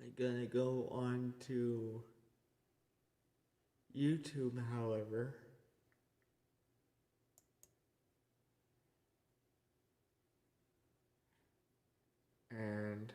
I'm gonna go on to YouTube, however. And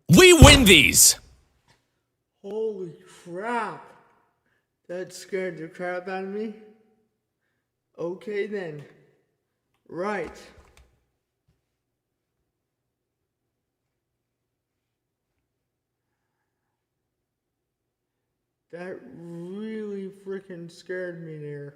We win these! holy crap! That scared the crap out of me. Okay then. Right. That really freaking scared me there.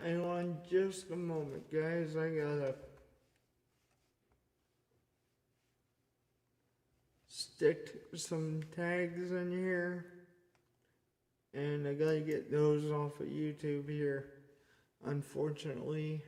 Hang on just a moment, guys. I gotta stick some tags in here. And I gotta get those off of YouTube here, unfortunately.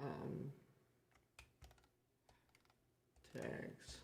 Um, Tags.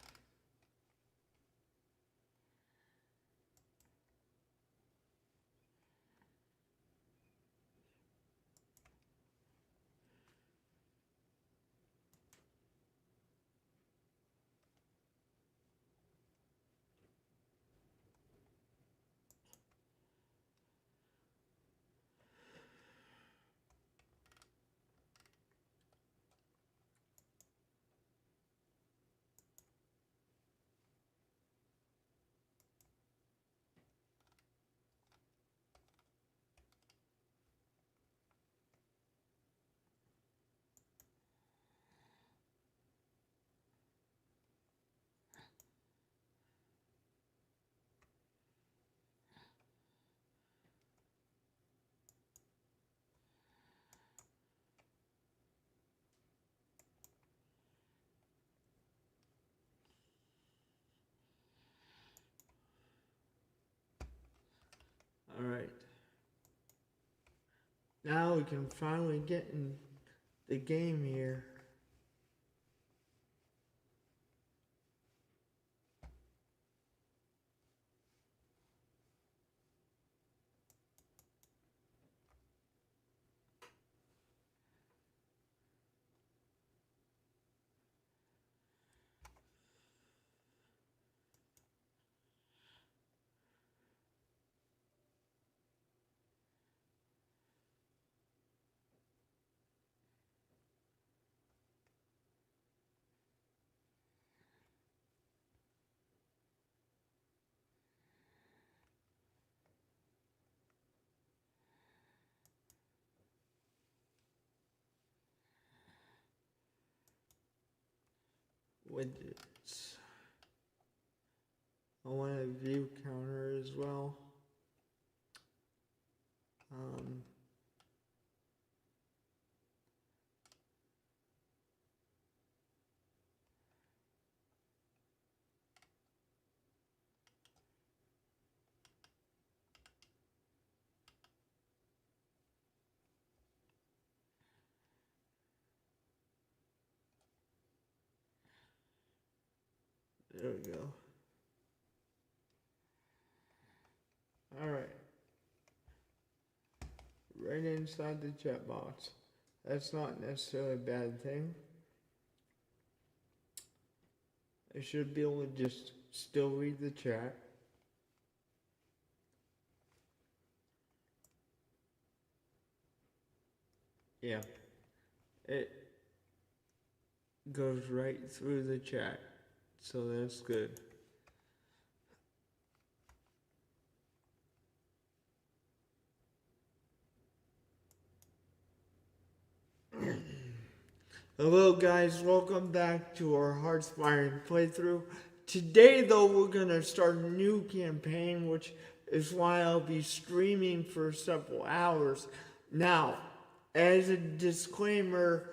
Alright. Now we can finally get in the game here. Widgets. I want a view counter as well. There we go. Alright. Right inside the chat box. That's not necessarily a bad thing. I should be able to just still read the chat. Yeah. It goes right through the chat. So that's good. Hello guys, welcome back to our Hearthfire playthrough. Today though we're gonna start a new campaign, which is why I'll be streaming for several hours. Now, as a disclaimer,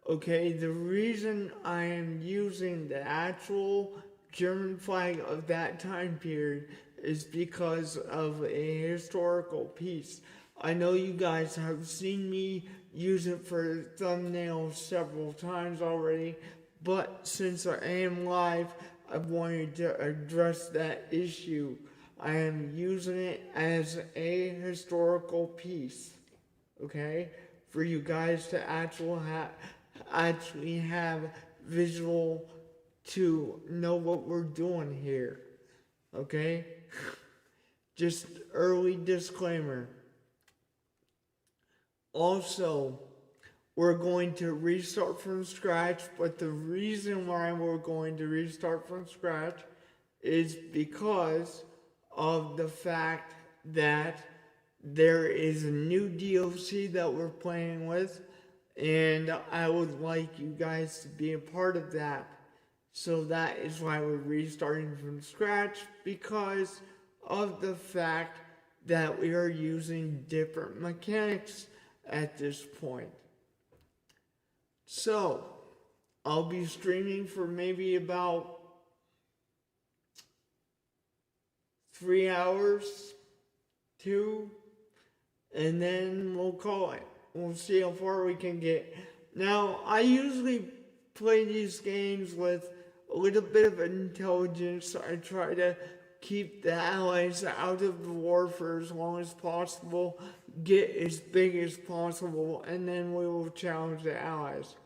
okay, the reason I am using the actual German flag of that time period is because of a historical piece. I know you guys have seen me use it for thumbnails several times already, but since I am live, I wanted to address that issue. I am using it as a historical piece, okay, for you guys to actually have visual to know what we're doing here, okay? Just early disclaimer. Also, we're going to restart from scratch, but the reason why we're going to restart from scratch is because of the fact that there is a new DLC that we're playing with, and I would like you guys to be a part of that. So that is why we're restarting from scratch, because of the fact that we are using different mechanics at this point. So, I'll be streaming for maybe about 3 hours, 2, and then we'll call it. We'll see how far we can get. Now, I usually play these games with a little bit of intelligence. I try to keep the allies out of the war for as long as possible, get as big as possible, and then we will challenge the allies.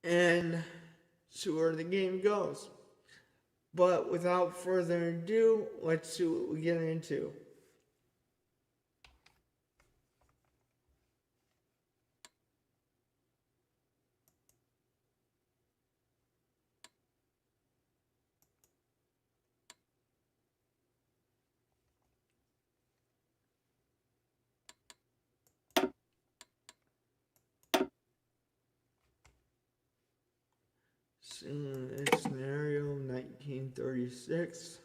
And see where the game goes. But without further ado, let's see what we get into. Scenario 1936.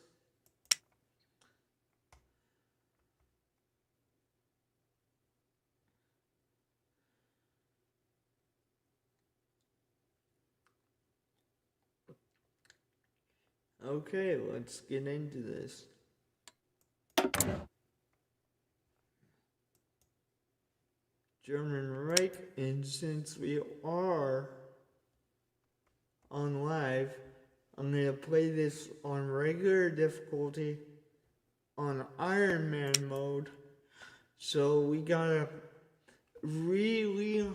Okay, let's get into this. German Reich, and since we are on live, I'm going to play this on regular difficulty on Iron Man mode. So we gotta really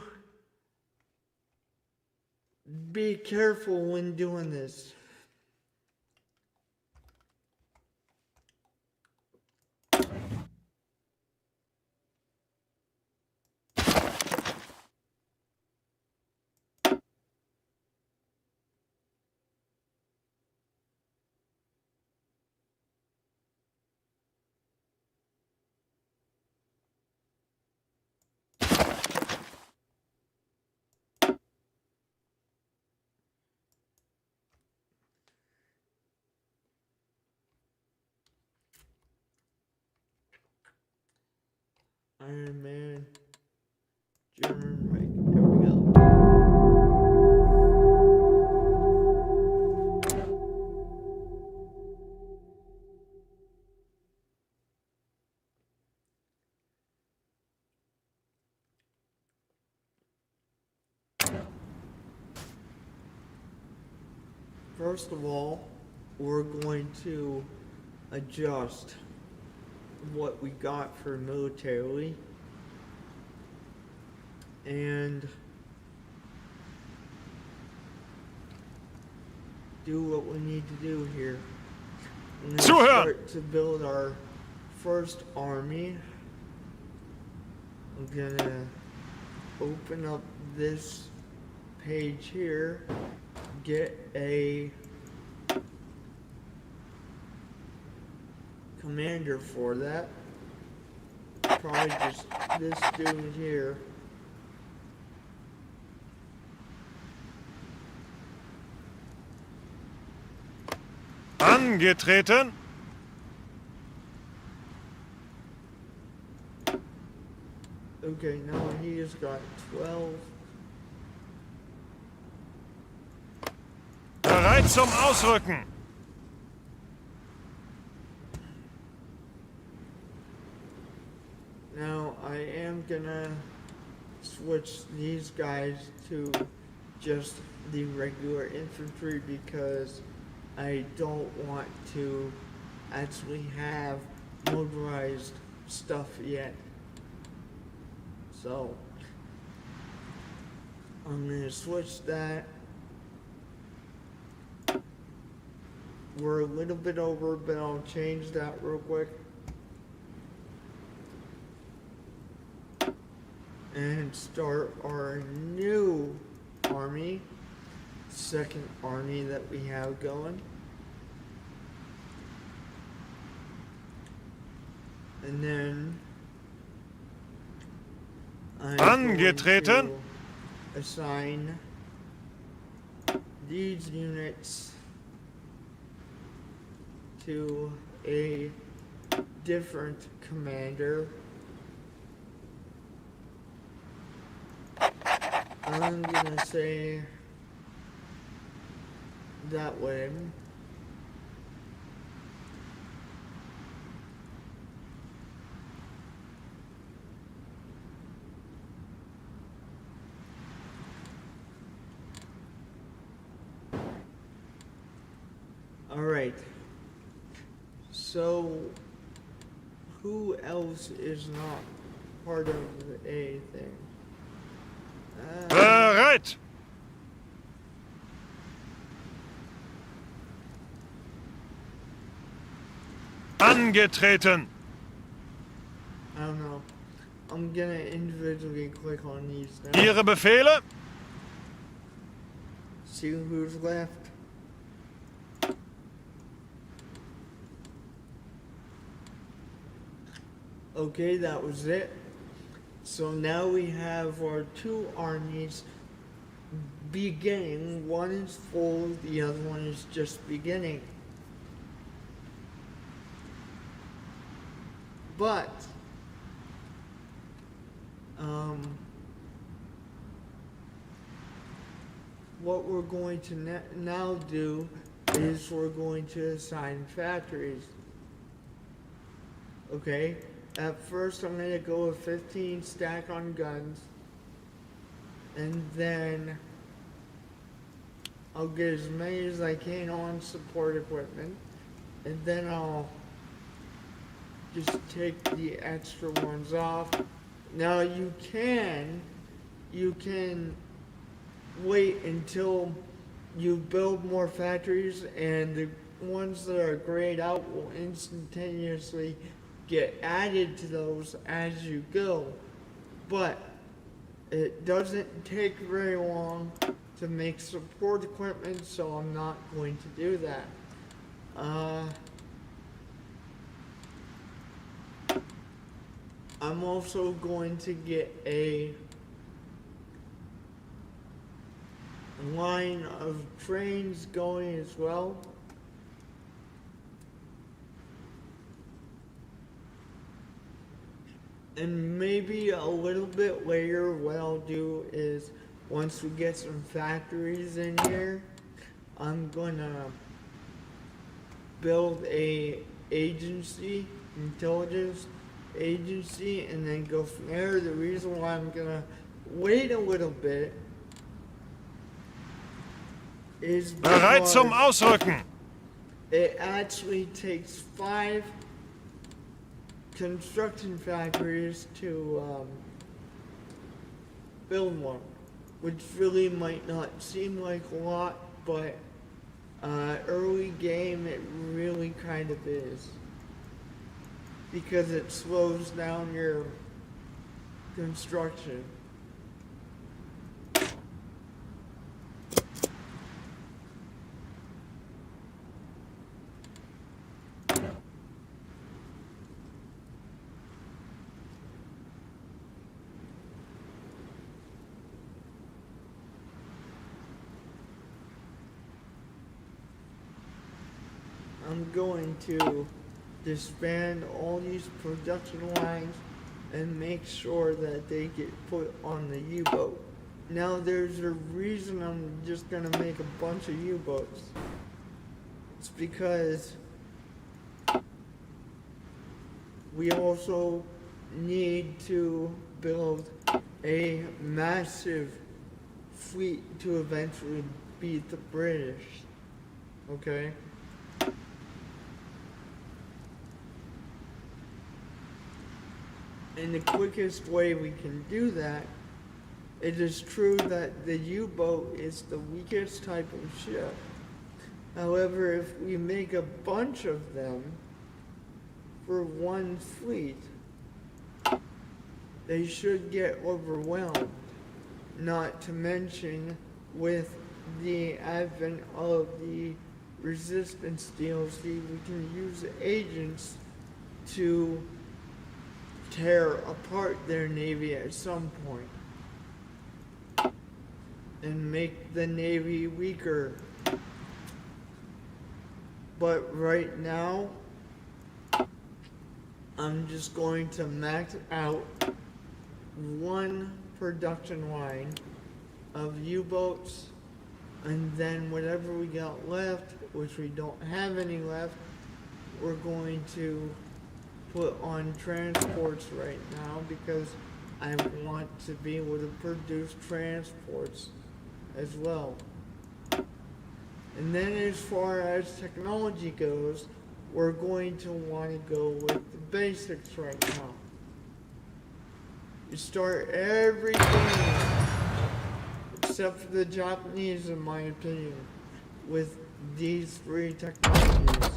be careful when doing this. Iron Man, German Reich. Here we go. First of all, we're going to adjust what we got for militarily and do what we need to do here. We're going to start to build our first army. I'm gonna open up this page here, get a commander for that. Probably just this dude here. Angetreten. Okay, now he has got 12. Bereit zum Ausrücken. Now I am gonna switch these guys to just the regular infantry because I don't want to actually have motorized stuff yet. So I'm gonna switch that. We're a little bit over, but I'll change that real quick. And start our new army, second army that we have going. And then I'm Angetreten. going to assign these units to a different commander. I'm gonna say that way. All right. So, who else is not part of the A thing? Bereit. Angetreten. I don't know. I'm gonna individually click on these now. Ihre Befehle. See who's left. Okay, that was it. So now we have our two armies beginning. One is full, the other one is just beginning. But what we're going to now do is we're going to assign factories. Okay, At first I'm gonna go with 15 stack on guns, and then I'll get as many as I can on support equipment, and then I'll just take the extra ones off. Now you can wait until you build more factories, and the ones that are grayed out will instantaneously get added to those as you go. But it doesn't take very long to make support equipment, so I'm not going to do that. I'm also going to get a line of trains going as well. And maybe a little bit later, what I'll do is, once we get some factories in here, I'm gonna build a agency, intelligence agency, and then go from there. The reason why I'm gonna wait a little bit is Bereit zum because Ausrücken. it actually takes 5 construction factories to build one, which really might not seem like a lot, but early game it really kind of is, because it slows down your construction. I'm going to disband all these production lines and make sure that they get put on the U-boat. Now there's a reason I'm just gonna make a bunch of U-boats. It's because we also need to build a massive fleet to eventually beat the British, okay? And the quickest way we can do that, it is true that the U-boat is the weakest type of ship. However, if we make a bunch of them for one fleet, they should get overwhelmed. Not to mention, with the advent of the resistance DLC, we can use agents to tear apart their navy at some point and make the navy weaker. But right now, I'm just going to max out one production line of U-boats, and then whatever we got left, which we don't have any left, we're going to put on transports right now, because I want to be able to produce transports as well. And then as far as technology goes, we're going to want to go with the basics right now. You start everything, except for the Japanese in my opinion, with these 3 technologies.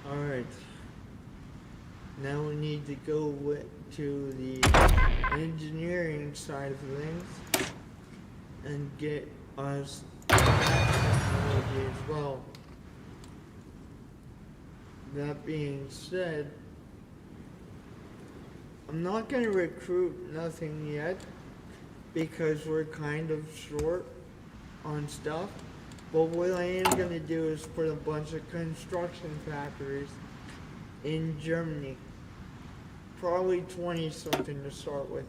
Alright, now we need to go to the engineering side of things and get us that technology as well. that being said, I'm not going to recruit nothing yet because we're kind of short on stuff. But what I am going to do is put a bunch of construction factories in Germany. Probably 20 something to start with.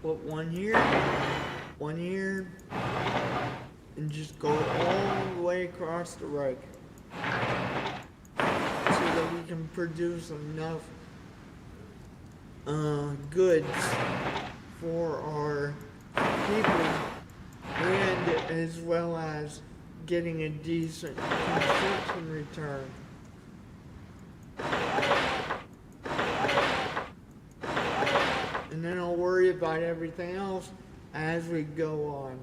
But one here, and just go all the way across the Reich. So that we can produce enough goods for our people, and as well as getting a decent construction return. And then I'll worry about everything else as we go on.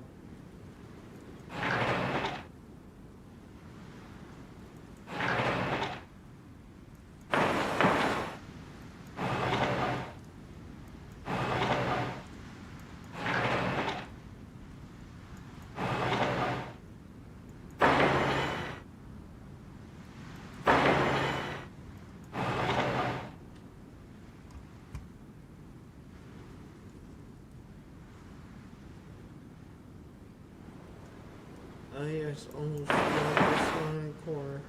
Oh yes, almost got this one in the corner.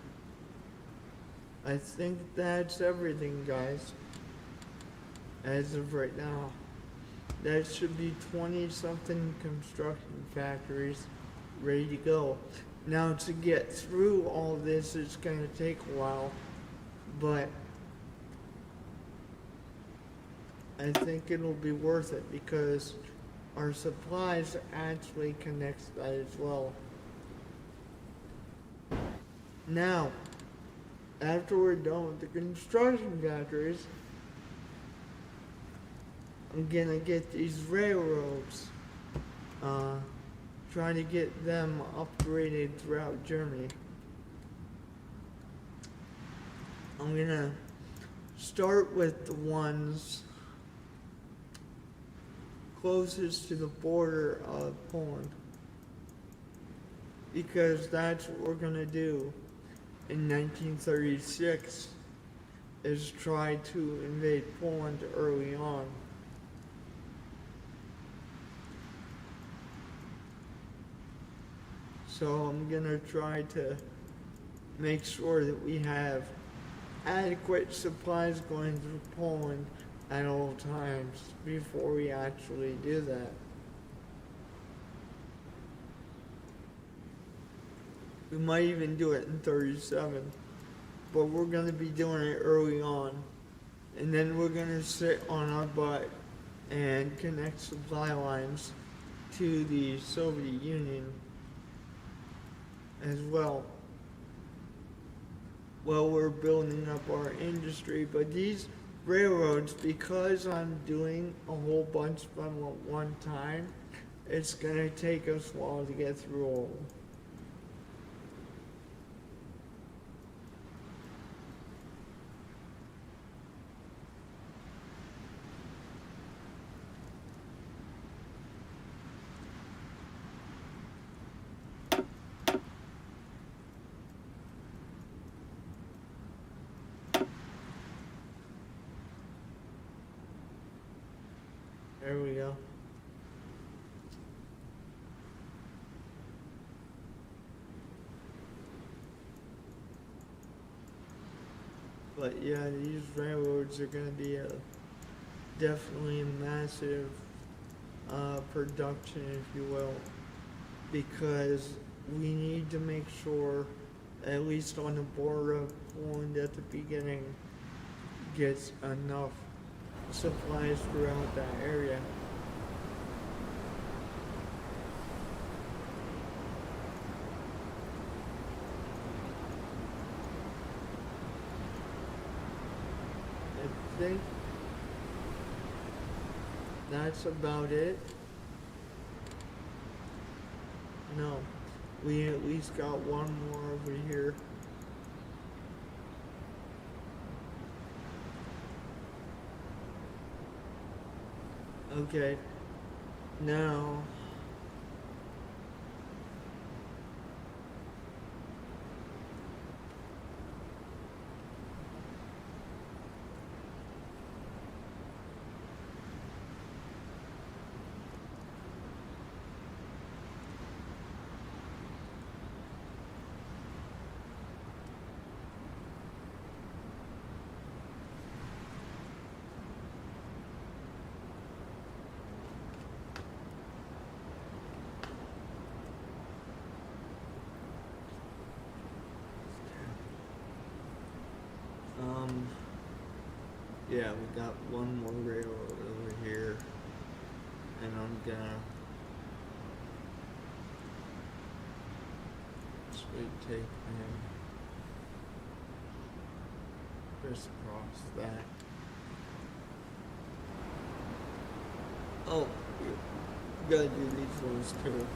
I think that's everything, guys. As of right now. That should be 20 something construction factories ready to go. Now to get through all this, it's going to take a while, but I think it'll be worth it because our supplies actually connects that as well. Now, after we're done with the construction factories, I'm gonna get these railroads, trying to get them upgraded throughout Germany. I'm gonna start with the ones closest to the border of Poland, because that's what we're gonna do in 1936, is try to invade Poland early on. So I'm gonna try to make sure that we have adequate supplies going through Poland at all times before we actually do that. We might even do it in 37, but we're gonna be doing it early on. And then we're gonna sit on our butt and connect supply lines to the Soviet Union as well. Well, we're building up our industry, but these railroads, because I'm doing a whole bunch of them at one time, it's gonna take us a while to get through all of them. There we go. But yeah, these railroads are going to be definitely a massive production, if you will, because we need to make sure, at least on the border of Poland at the beginning, gets enough supplies throughout that area. I think that's about it. No, we at least got one more over here. Okay, Now, yeah, we got one more railroad over here, and I'm gonna take and crisscross that. Oh, you gotta do these ones too.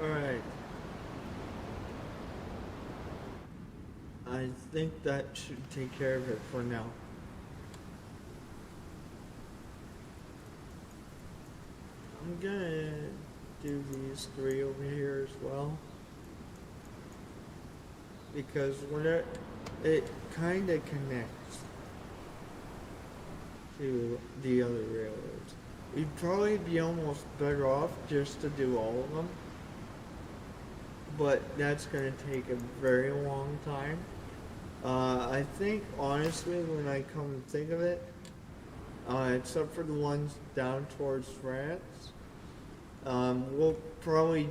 Alright. I think that should take care of it for now. I'm gonna do these three over here as well. Because when it kinda connects to the other railroads. We'd probably be almost better off just to do all of them. But that's gonna take a very long time. I think honestly, when I come and think of it, except for the ones down towards France, we'll probably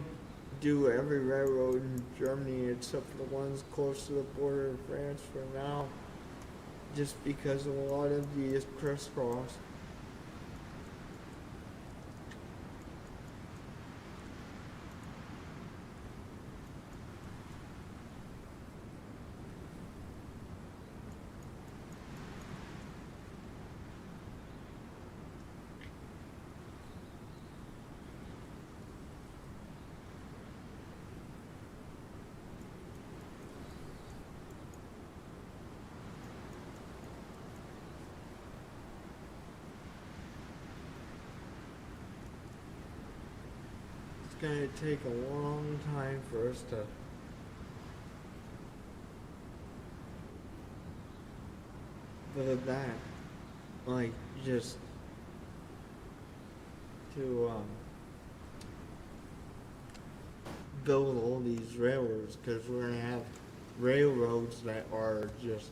do every railroad in Germany except for the ones close to the border of France for now, just because a lot of these crisscross. It's gonna take a long time for us to build that, like just to build all these railroads, because we're gonna have railroads that are just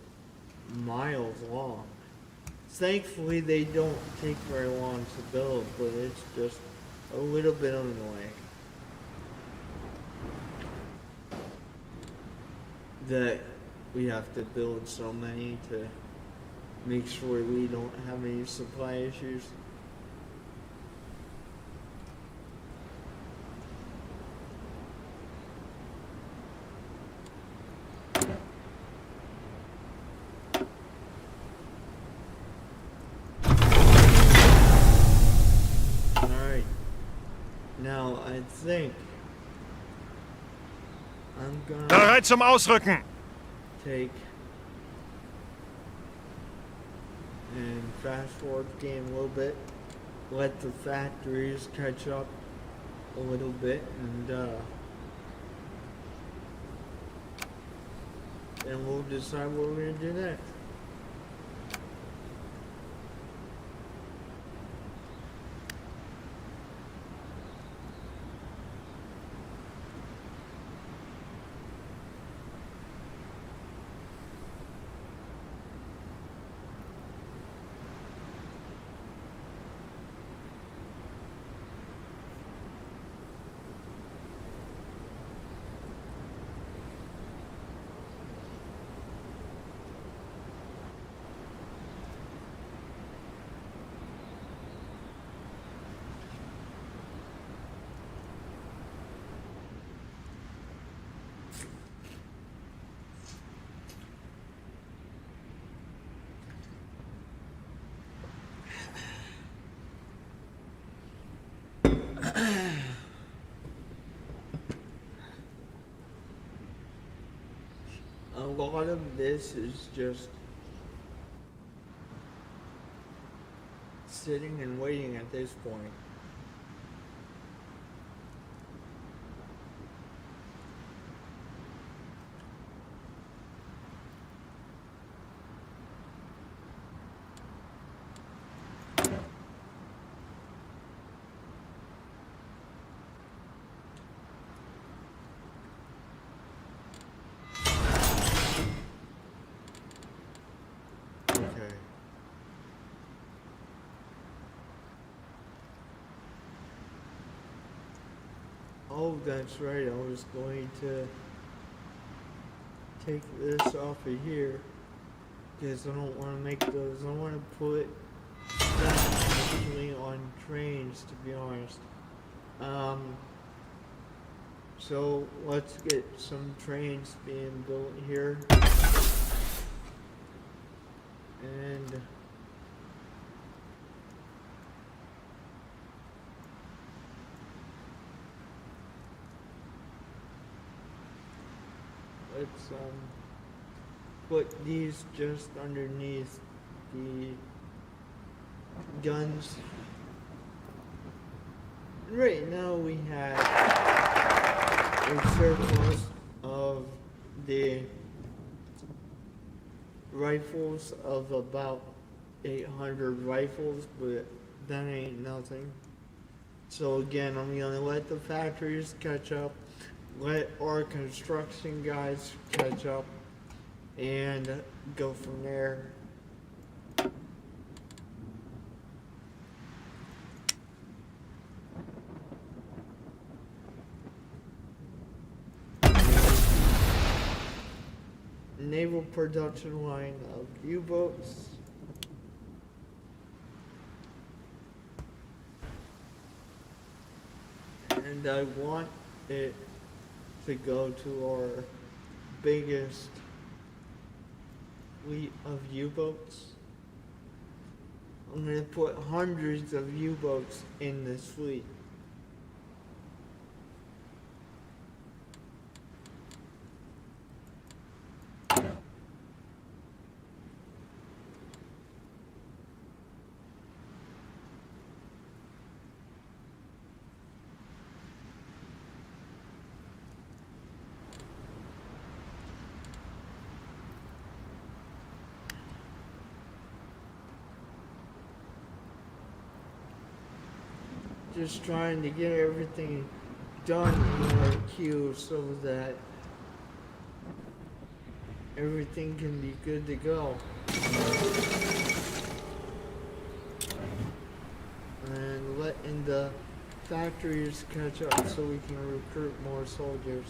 miles long. Thankfully, they don't take very long to build, but it's just a little bit annoying that we have to build so many to make sure we don't have any supply issues. Alright, now I think I'm gonna Bereit zum Ausrücken. take and fast forward the game a little bit, let the factories catch up a little bit, and we'll decide what we're gonna do next. lot of this is just sitting and waiting at this point. Okay. Oh, that's right. I was going to take this off of here because I don't want to make those. I want to put that actually on trains, to be honest. So let's get some trains being built here. And let's put these just underneath the guns. Right now we have a surplus of the rifles of about 800 rifles, but that ain't nothing. So again, I'm gonna let the factories catch up, let our construction guys catch up, and go from there. Naval production line of U-boats. And I want it to go to our biggest fleet of U-boats. I'm going to put hundreds of U-boats in this fleet. Just trying to get everything done in our queue so that everything can be good to go. And letting the factories catch up so we can recruit more soldiers.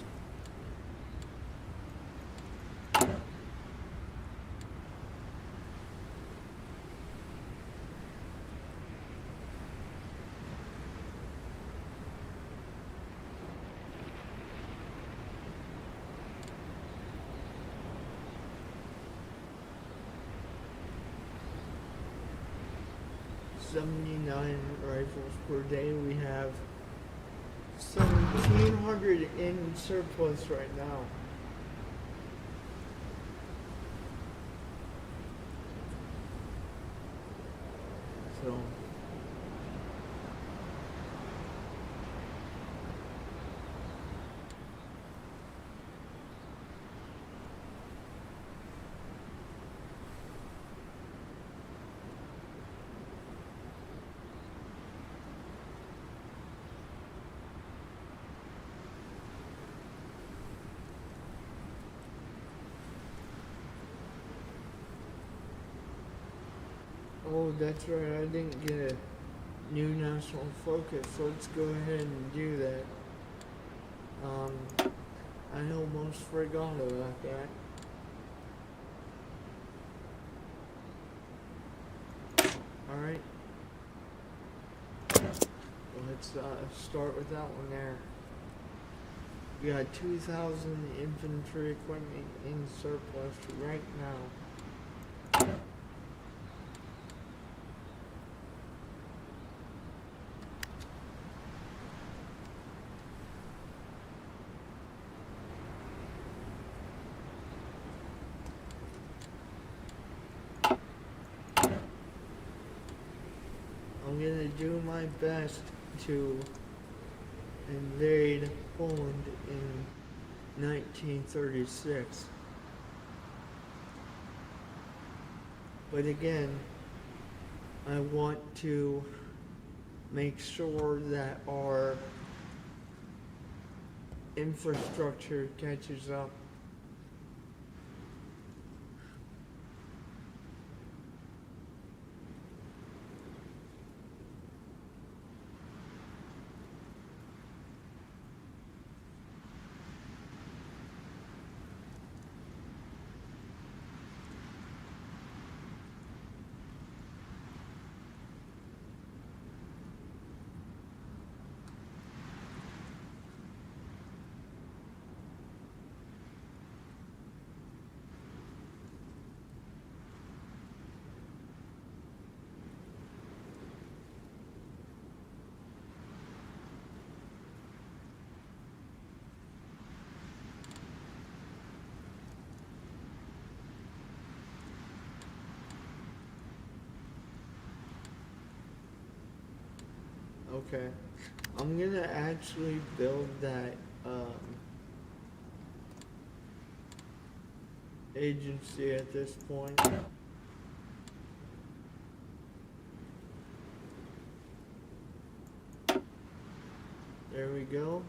$79 rifles per day. We have 1,700 in surplus right now. So oh, that's right, I didn't get a new national focus. Let's go ahead and do that. I almost forgot about that. Alright. Let's start with that one there. We got 2,000 infantry equipment in surplus right now. do my best to invade Poland in 1936. But again, I want to make sure that our infrastructure catches up. Okay, I'm gonna actually build that agency at this point. There we go.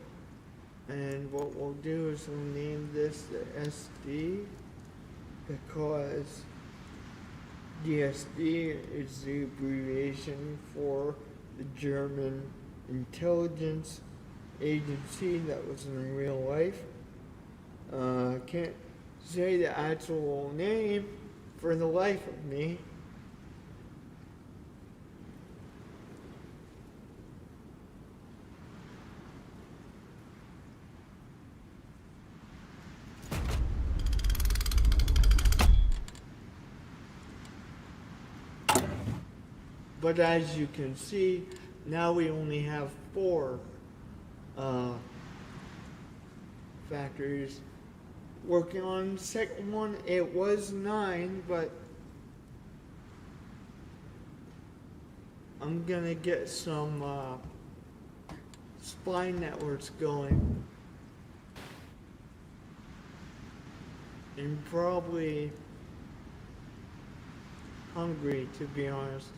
And what we'll do is we'll name this the SD because DSD is the abbreviation for the German intelligence agency that was in real life. Can't say the actual name for the life of me. But as you can see, now we only have 4 factories working on the second one. It was 9, but I'm gonna get some spine networks going. And probably hungry, to be honest.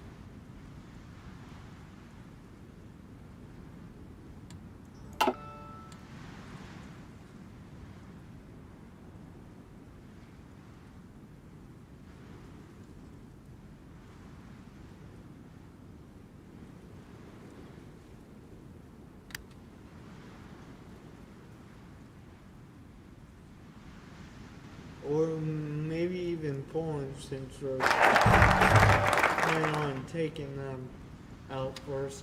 Or maybe even Poland, since we're planning on taking them out first.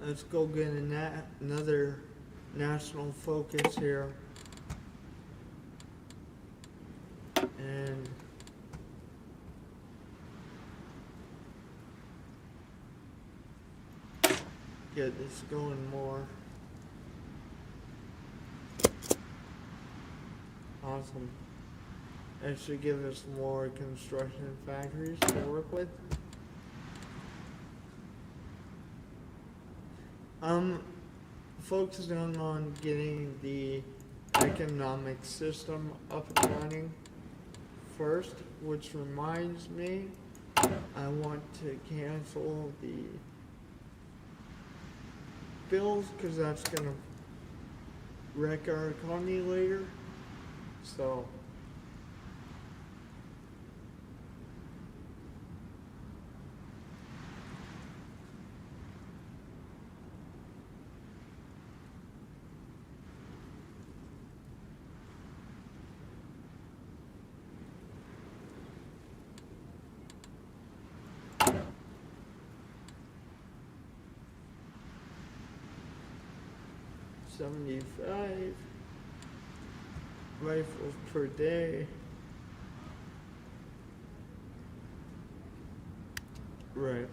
Let's go get another national focus here. And get this going more. Awesome. That should give us more construction factories to work with. Focusing on getting the economic system up and running first, which reminds me, I want to cancel the bills because that's gonna wreck our economy later. So $75 rifles per day. Right.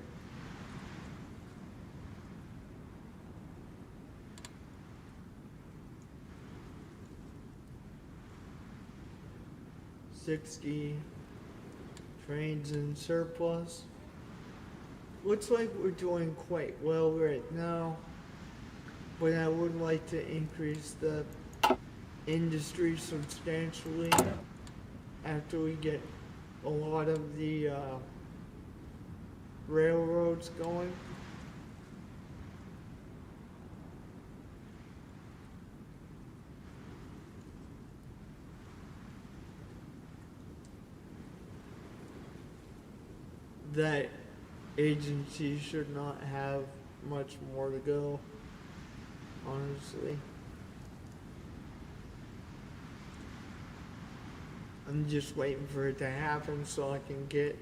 60 trains in surplus. Looks like we're doing quite well right now, but I would like to increase the industry substantially after we get a lot of the railroads going. That agency should not have much more to go, honestly. I'm just waiting for it to happen so I can get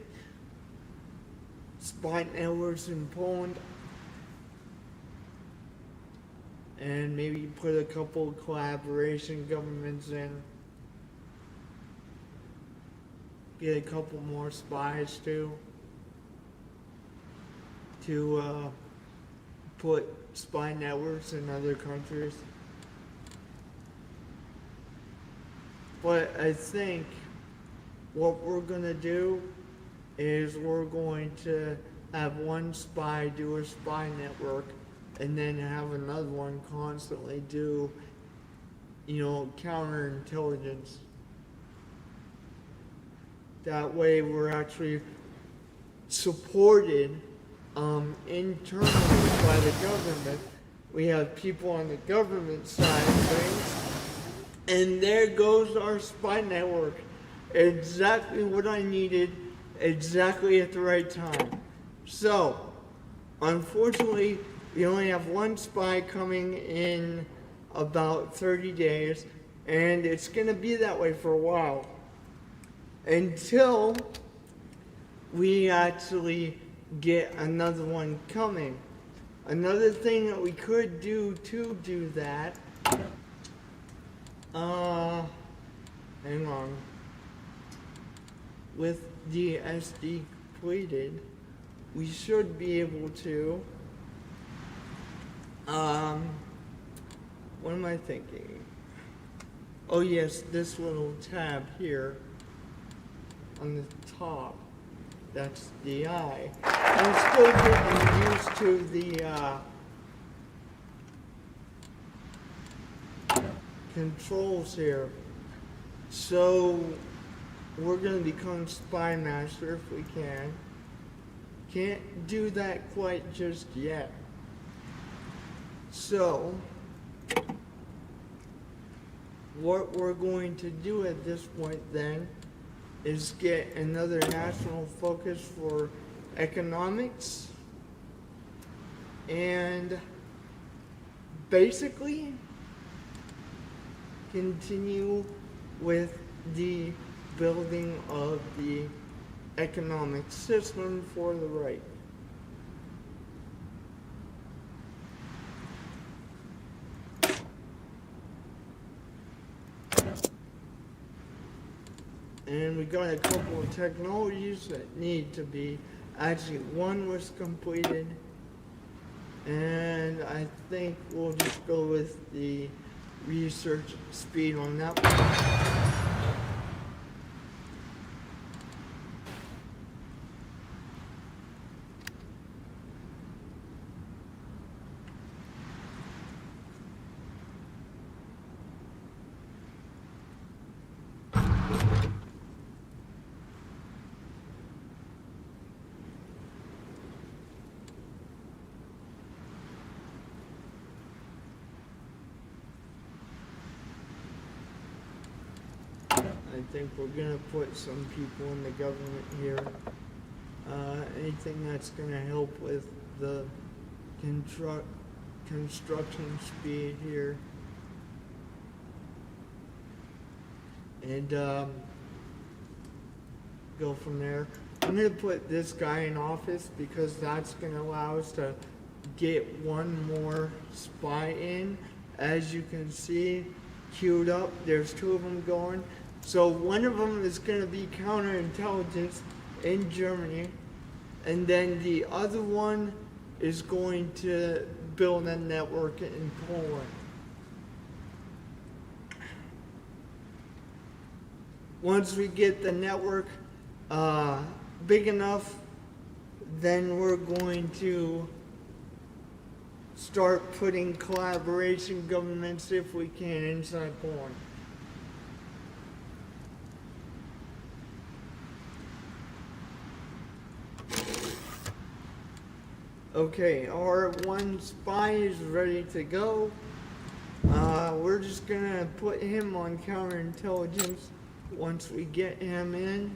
spine networks in Poland and maybe put a couple collaboration governments in. Get a couple more spies too. To put spy networks in other countries. But I think what we're gonna do is we're going to have one spy do a spy network and then have another one constantly do, counterintelligence. That way we're actually supported internally by the government. We have people on the government side of things, and there goes our spy network. Exactly what I needed, exactly at the right time. So, unfortunately, we only have one spy coming in about 30 days, and it's gonna be that way for a while. Until we actually get another one coming. Another thing that we could do to do that, hang on, with the SD completed, we should be able to, what am I thinking? Oh yes, this little tab here on the top. That's the eye. I'm still getting used to the controls here. So we're gonna become Spy Master if we can. Can't do that quite just yet. So what we're going to do at this point then is get another national focus for economics and basically continue with the building of the economic system for the right. And we got a couple of technologies that need to be, actually one was completed, and I think we'll just go with the research speed on that one. I think we're gonna put some people in the government here. Anything that's gonna help with the construction speed here. And go from there. I'm gonna put this guy in office because that's gonna allow us to get one more spy in. As you can see, queued up, there's two of them going. So one of them is going to be counterintelligence in Germany, and then the other one is going to build a network in Poland. once we get the network big enough, then we're going to start putting collaboration governments, if we can, inside Poland. Okay, our one spy is ready to go. We're just gonna put him on counterintelligence once we get him in.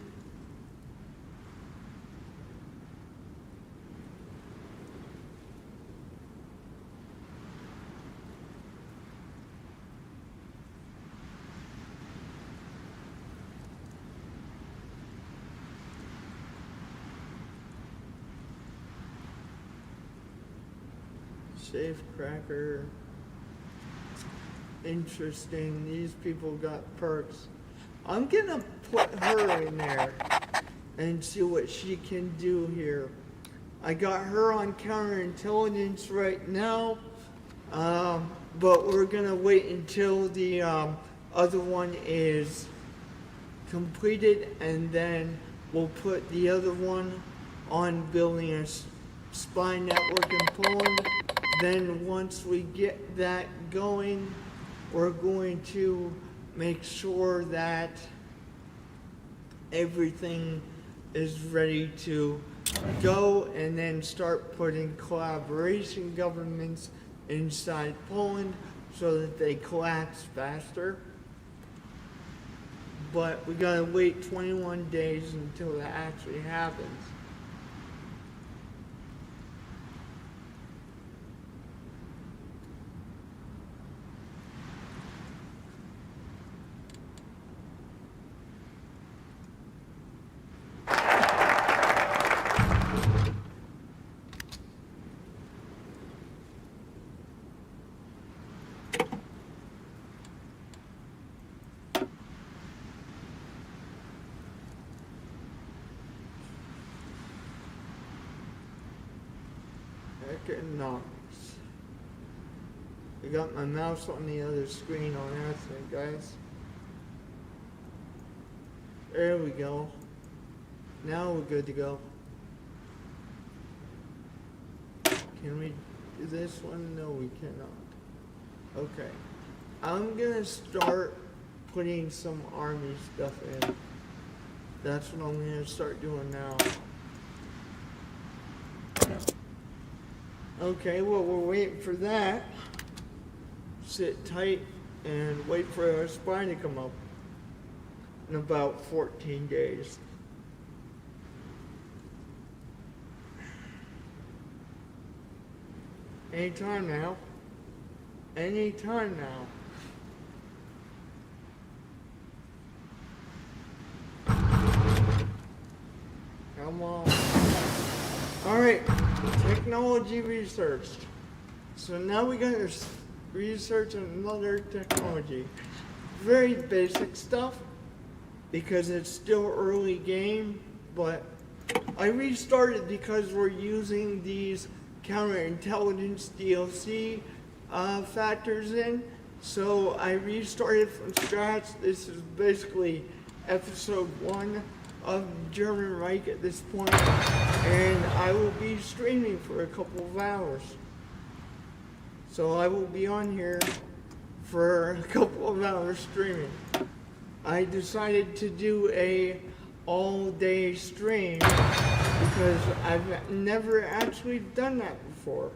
Safe cracker. Interesting. These people got perks. I'm gonna put her in there and see what she can do here. I got her on counterintelligence right now, but we're gonna wait until the other one is completed, and then we'll put the other one on building a spy network in Poland. Then once we get that going, we're going to make sure that everything is ready to go, and then start putting collaboration governments inside Poland so that they collapse faster. But we gotta wait 21 days until that actually happens. Economics. I got my mouse on the other screen on accident, guys. There we go. Now we're good to go. Can we do this one? No, we cannot. Okay. I'm gonna start putting some army stuff in. That's what I'm gonna start doing now. Okay, well, we're waiting for that. Sit tight and wait for our spy to come up in about 14 days. Anytime now. Anytime now. Come on. Alright, technology researched. So now we gotta research another technology. Very basic stuff, because it's still early game, but I restarted because we're using these counterintelligence DLC factors in. So I restarted from scratch. This is basically episode 1 of German Reich at this point, and I will be streaming for a couple of hours. So I will be on here for a couple of hours streaming. I decided to do a all-day stream because I've never actually done that before.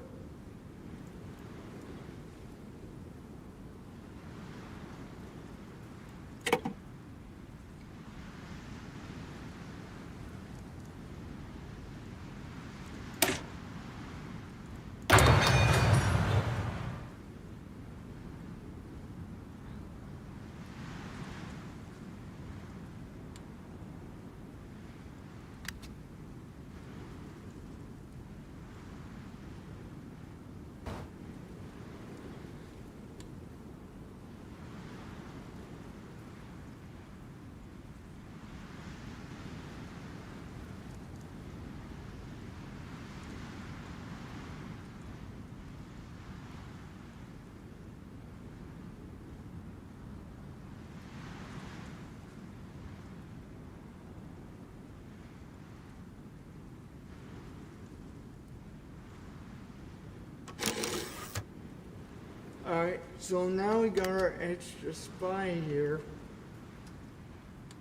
Alright, so now we got our extra spy here.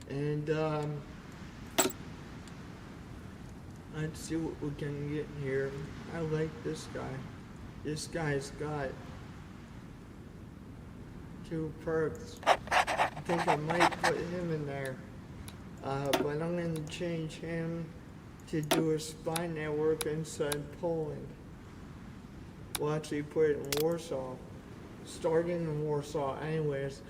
And, let's see what we can get here. I like this guy. This guy's got 2 perks. I think I might put him in there. But I'm going to change him to do a spy network inside Poland. We'll actually put it in Warsaw. Starting in Warsaw anyways.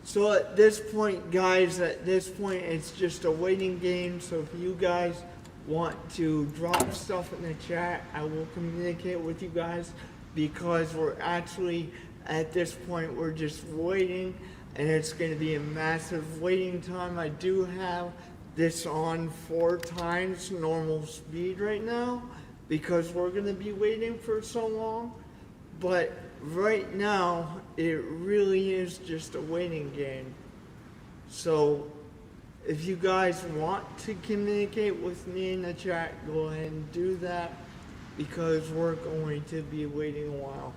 So at this point, guys, it's just a waiting game. So if you guys want to drop stuff in the chat, I will communicate with you guys, because we're actually, at this point, we're just waiting, and it's going to be a massive waiting time. I do have this on 4 times normal speed right now, because we're going to be waiting for so long. But right now, it really is just a waiting game. So if you guys want to communicate with me in the chat, go ahead and do that, because we're going to be waiting a while.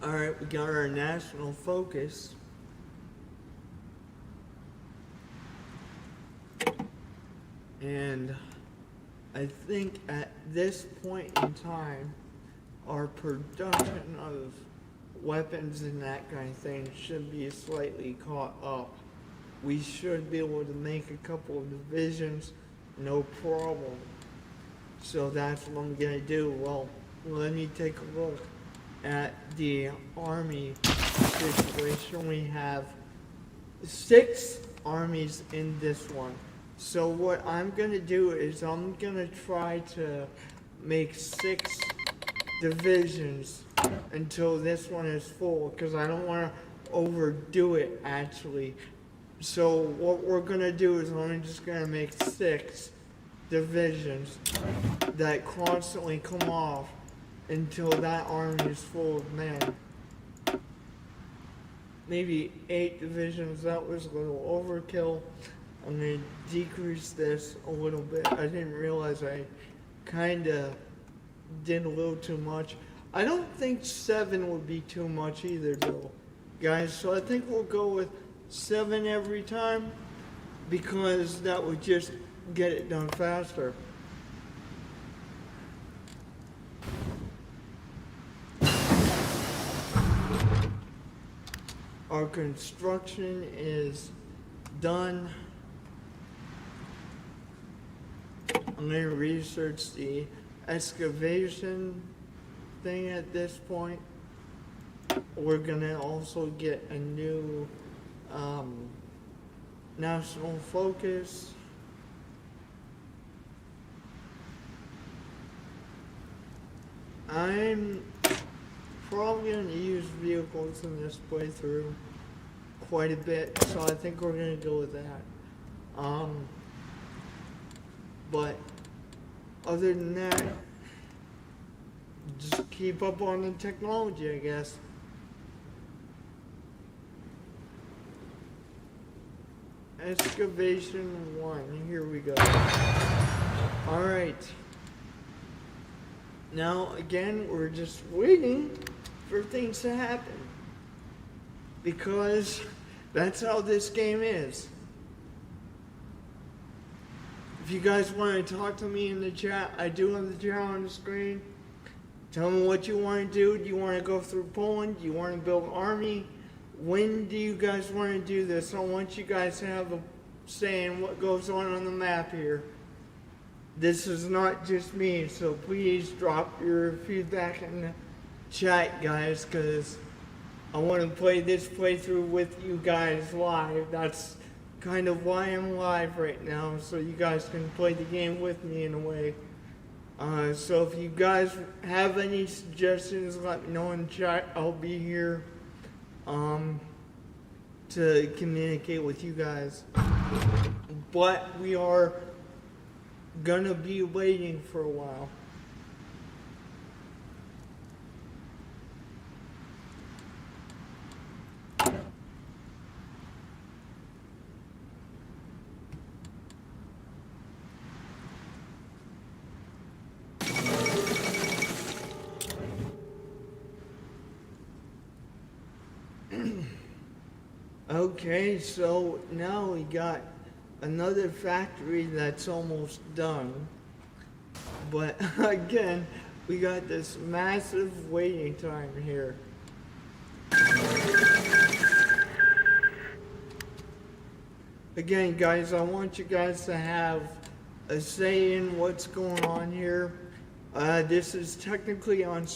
Alright, we got our national focus. And I think at this point in time, our production of weapons and that kind of thing should be slightly caught up. We should be able to make a couple of divisions, no problem. So that's what I'm gonna do. Well, let me take a look at the army situation. We have 6 armies in this one. So what I'm gonna do is I'm gonna try to make 6 divisions until this one is full, because I don't want to overdo it actually. So what we're gonna do is I'm just gonna make 6 divisions that constantly come off until that army is full of men. Maybe 8 divisions, that was a little overkill. I'm going to decrease this a little bit. I didn't realize I kind of did a little too much. I don't think 7 would be too much either though, guys. So I think we'll go with 7 every time, because that would just get it done faster. Our construction is done. I'm going to research the excavation thing at this point. We're going to also get a new national focus. I'm probably going to use vehicles in this playthrough quite a bit, so I think we're going to go with that. But other than that, just keep up on the technology, I guess. Excavation 1, here we go. Alright. Now, again, we're just waiting for things to happen, because that's how this game is. If you guys want to talk to me in the chat, I do have the chat on the screen. Tell me what you want to do. Do you want to go through Poland? Do you want to build an army? When do you guys want to do this? I want you guys to have a say in what goes on the map here. This is not just me, so please drop your feedback in the chat, guys, because I want to play this playthrough with you guys live. That's kind of why I'm live right now, so you guys can play the game with me in a way. So if you guys have any suggestions, let me know in the chat. I'll be here to communicate with you guys. But we are gonna be waiting for a while. Okay, so now we got another factory that's almost done. But again, we got this massive waiting time here. Again, guys, I want you guys to have a say in what's going on here. This is technically on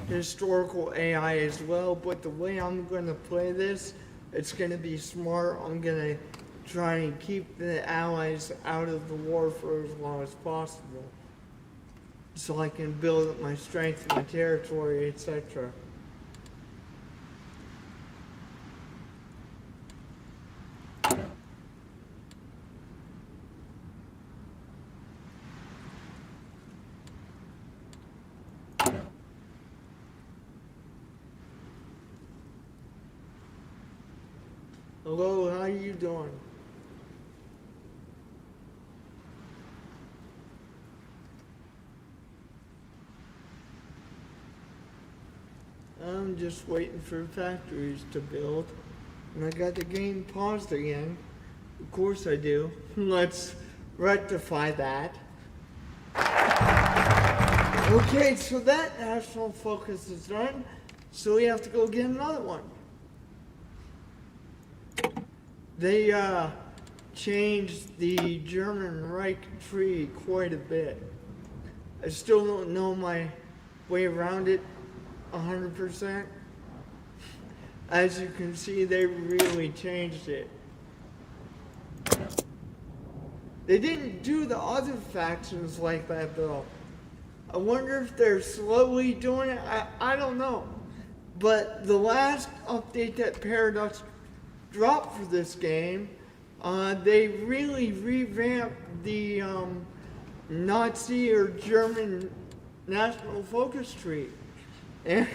historical AI as well, but the way I'm going to play this, it's going to be smart. I'm going to try and keep the allies out of the war for as long as possible, so I can build up my strength, my territory, etc. Hello, how are you doing? I'm just waiting for factories to build. And I got the game paused again. Of course I do. Let's rectify that. Okay, so that national focus is done. So we have to go get another one. They changed the German Reich tree quite a bit. I still don't know my way around it 100%. As you can see, they really changed it. They didn't do the other factions like that though. I wonder if they're slowly doing it. I don't know. But the last update that Paradox dropped for this game, they really revamped the Nazi or German national focus tree. And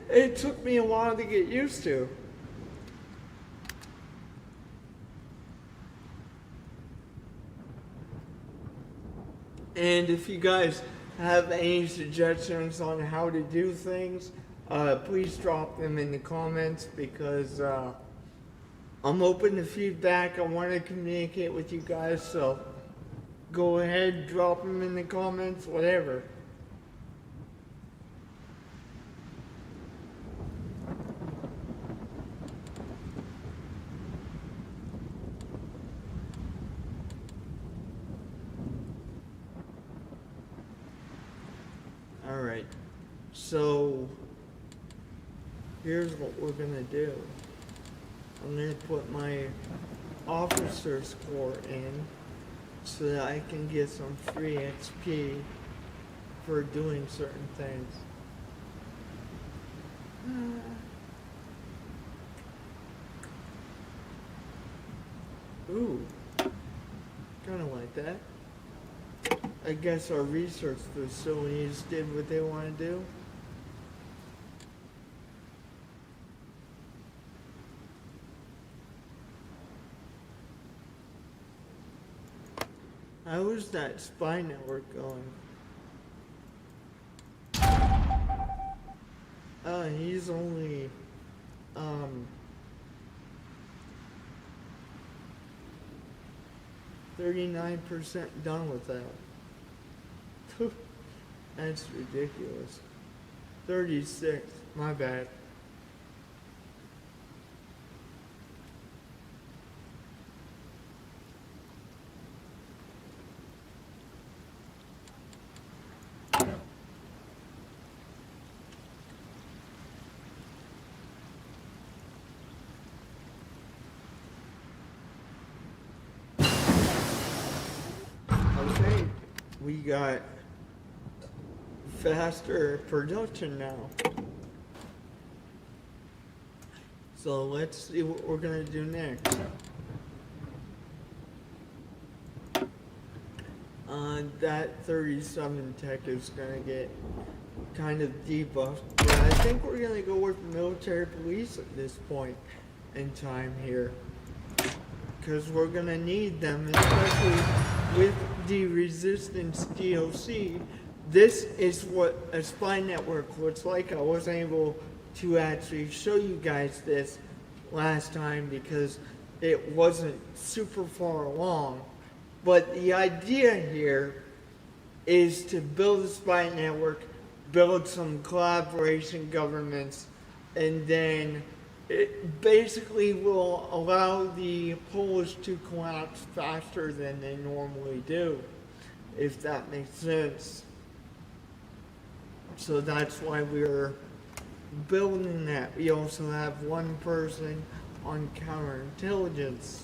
it took me a while to get used to. And if you guys have any suggestions on how to do things, please drop them in the comments, because I'm open to feedback. I want to communicate with you guys, so go ahead, drop them in the comments, whatever. Alright, so here's what we're gonna do. I'm gonna put my officer score in so that I can get some free XP for doing certain things. Ooh, kinda like that. I guess our research facilities did what they want to do. How is that spy network going? He's only 39% done with that. That's ridiculous. 36, my bad. Okay, we got faster production now. So let's see what we're gonna do next. That 37 tech is gonna get kind of debuffed, but I think we're gonna go with military police at this point in time here, because we're gonna need them, especially with the Resistance DLC. This is what a spy network looks like. I wasn't able to actually show you guys this last time because it wasn't super far along. But the idea here is to build a spy network, build some collaboration governments, and then it basically will allow the Polish to collapse faster than they normally do, if that makes sense. So that's why we're building that. We also have one person on counterintelligence.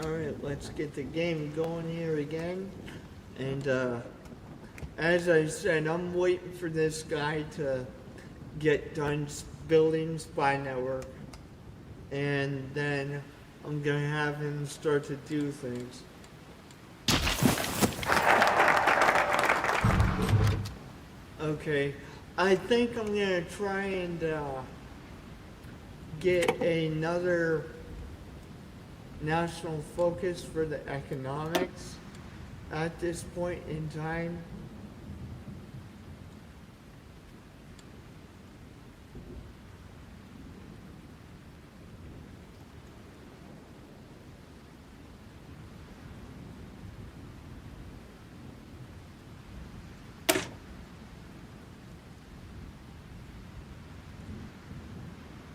Alright, let's get the game going here again. And as I said, I'm waiting for this guy to get done building spy network. And then I'm gonna have him start to do things. Okay, I think I'm gonna try and get another national focus for the economics at this point in time.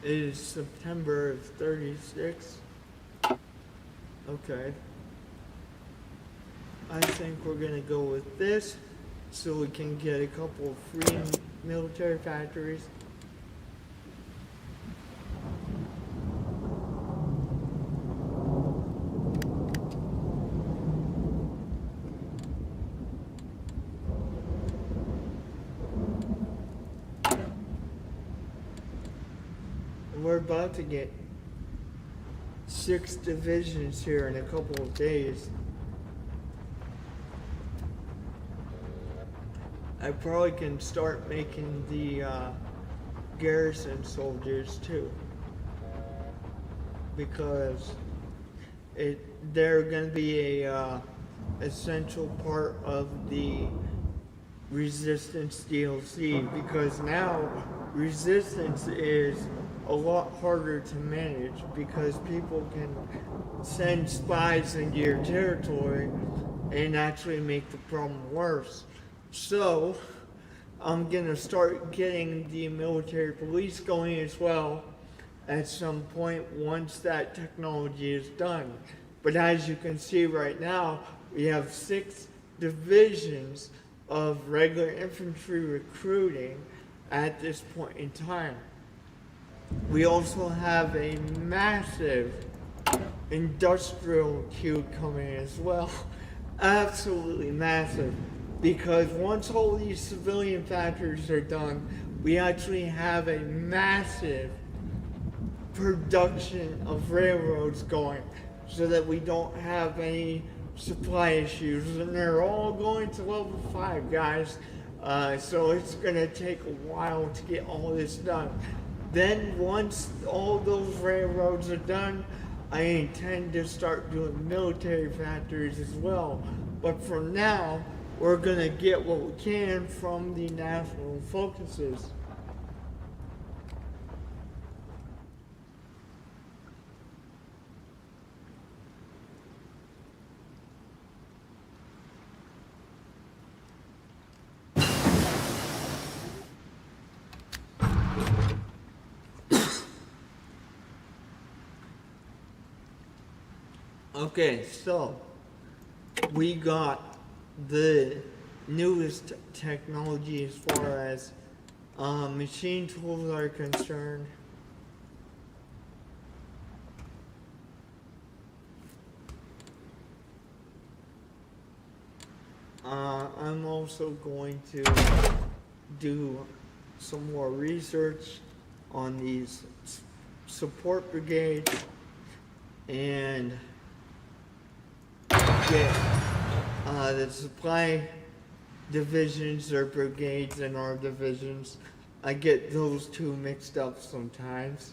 It is September of 36. Okay. I think we're gonna go with this so we can get a couple of free military factories. We're about to get 6 divisions here in a couple of days. I probably can start making the garrison soldiers too, because they're going to be a essential part of the Resistance DLC, because now Resistance is a lot harder to manage because people can send spies into your territory and actually make the problem worse. So I'm gonna start getting the military police going as well at some point once that technology is done. But as you can see right now, we have 6 divisions of regular infantry recruiting at this point in time. We also have a massive industrial queue coming as well. Absolutely massive. Because once all these civilian factories are done, we actually have a massive production of railroads going so that we don't have any supply issues. And they're all going to level 5, guys. So it's gonna take a while to get all this done. Then once all those railroads are done, I intend to start doing military factories as well. But for now, we're gonna get what we can from the national focuses. Okay, so we got the newest technology as far as machine tools are concerned. I'm also going to do some more research on these support brigades and get the supply divisions or brigades and our divisions. I get those two mixed up sometimes.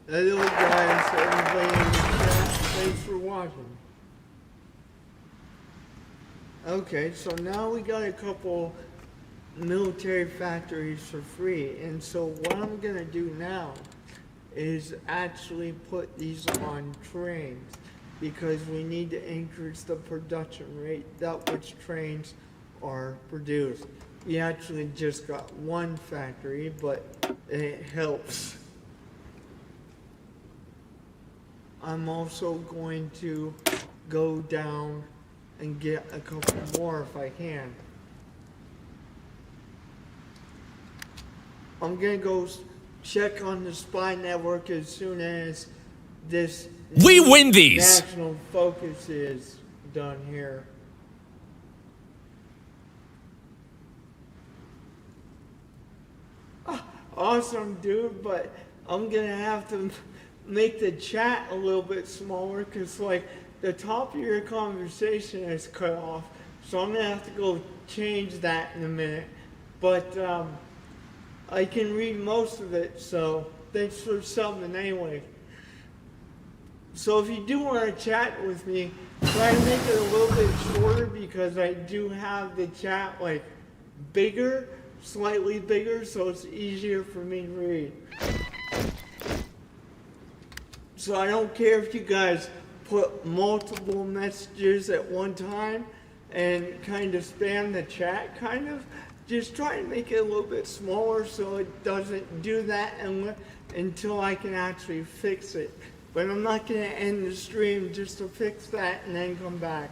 Hello guys, everybody in the chat, thanks for watching. Okay, so now we got a couple military factories for free, and so what I'm gonna do now is actually put these on trains because we need to increase the production rate that which trains are produced. We actually just got one factory, but it helps. I'm also going to go down and get a couple more if I can. I'm gonna go check on the spy network as soon as this We win these. national focus is done here. Awesome, dude, but I'm gonna have to make the chat a little bit smaller because like the top of your conversation is cut off, so I'm gonna have to go change that in a minute, but I can read most of it, so thanks for subbing anyway. So if you do want to chat with me, try to make it a little bit shorter because I do have the chat like bigger, slightly bigger, so it's easier for me to read. So I don't care if you guys put multiple messages at one time and kind of spam the chat, kind of. Just try and make it a little bit smaller so it doesn't do that until I can actually fix it. But I'm not going to end the stream just to fix that and then come back.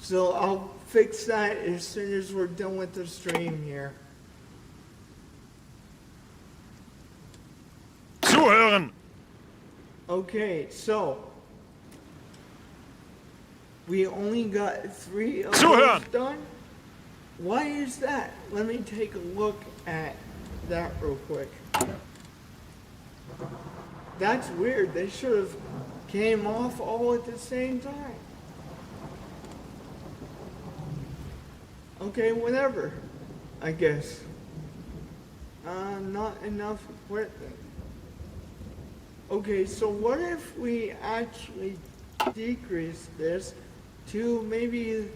So I'll fix that as soon as we're done with the stream here. Zuhören! Okay, so we only got 3 of Zuhören! those done. Why is that? Let me take a look at that real quick. That's weird. They should have came off all at the same time. Okay, whatever, I guess. Not enough equipment. Okay, so what if we actually decrease this to maybe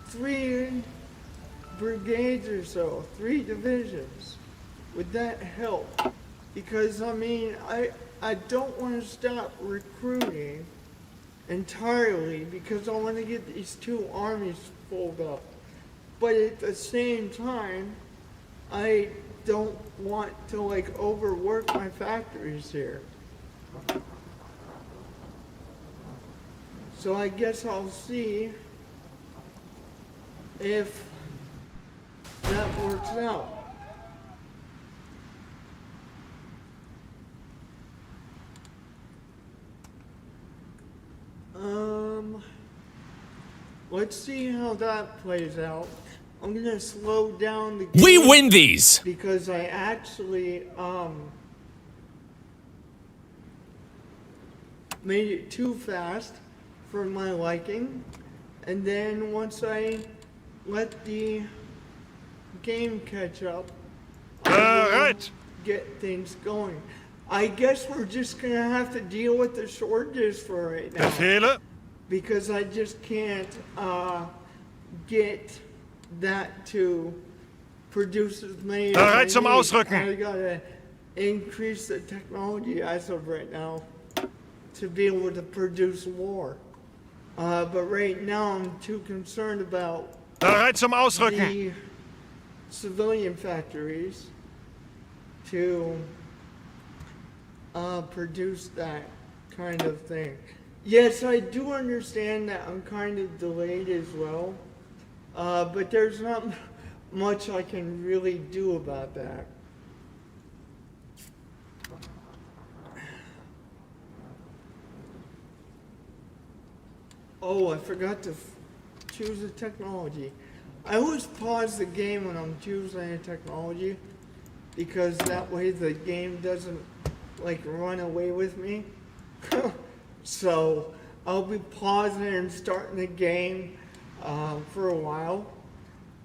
3 brigades or so, 3 divisions? Would that help? Because I mean, I don't want to stop recruiting entirely because I want to get these 2 armies pulled up. But at the same time, I don't want to like overwork my factories here. So I guess I'll see if that works out. let's see how that plays out. I'm gonna slow down the game. We win these. Because I actually made it too fast for my liking, and then once I let the game catch up, I will Bereit. get things going. I guess we're just gonna have to deal with the shortages for right now, Befehle. because I just can't get that to produce as many as I Bereit zum need. Ausrücken. I gotta increase the technology as of right now to be able to produce more. But right now I'm too concerned about Bereit zum Ausrücken. the civilian factories to produce that kind of thing. Yes, I do understand that I'm kind of delayed as well, but there's not much I can really do about that. Oh, I forgot to choose a technology. I always pause the game when I'm choosing a technology, because that way the game doesn't like run away with me. So I'll be pausing and starting the game for a while,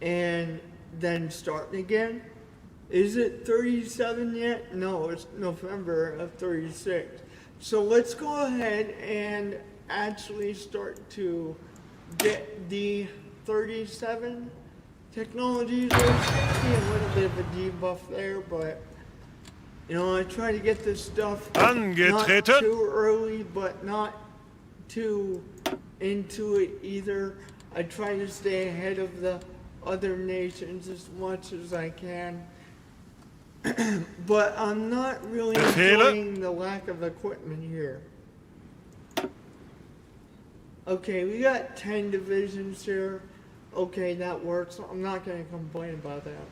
and then starting again. Is it 37 yet? No, it's November of 36. So let's go ahead and actually start to get the 37 technologies. There's gonna be a little bit of a debuff there, but you know, I try to get this stuff not Angetreten. too early, but not too into it either. I try to stay ahead of the other nations as much as I can. But I'm not really Befehle. enjoying the lack of equipment here. Okay, we got 10 divisions here. Okay, that works. I'm not going to complain about that.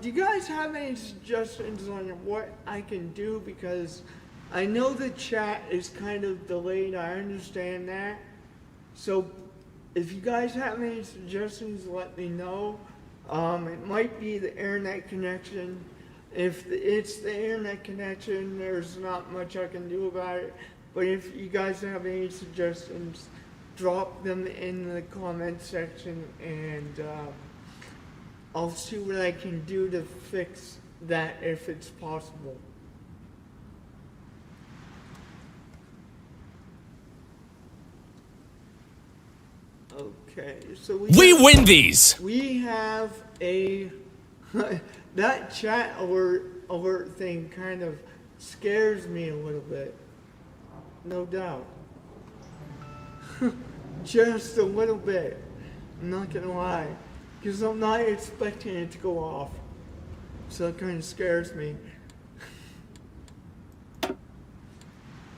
Do you guys have any suggestions on what I can do? Because I know the chat is kind of delayed. I understand that. So if you guys have any suggestions, let me know. It might be the internet connection. If it's the internet connection, there's not much I can do about it. But if you guys have any suggestions, drop them in the comment section, and I'll see what I can do to fix that if it's possible. Okay, so We win these. we have a that chat alert thing kind of scares me a little bit. No doubt. Just a little bit. I'm not gonna lie. Because I'm not expecting it to go off. So it kind of scares me.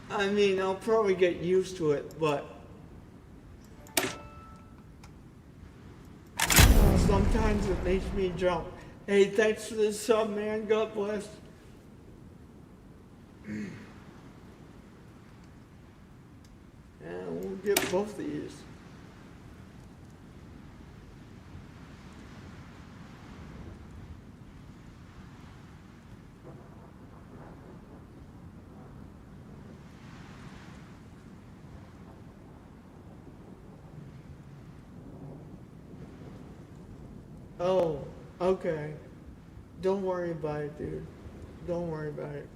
I mean, I'll probably get used to it, but sometimes it makes me jump. Hey, thanks for the sub, man. God bless. And we'll get both these. Oh, okay. Don't worry about it, dude. Don't worry about it.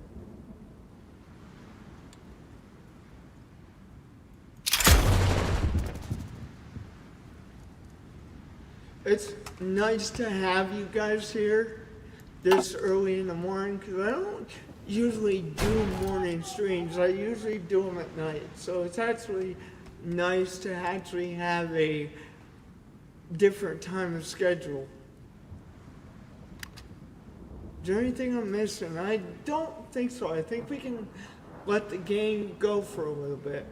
It's nice to have you guys here this early in the morning, because I don't usually do morning streams. I usually do them at night. So it's actually nice to actually have a different time of schedule. Is there anything I'm missing? I don't think so. I think we can let the game go for a little bit.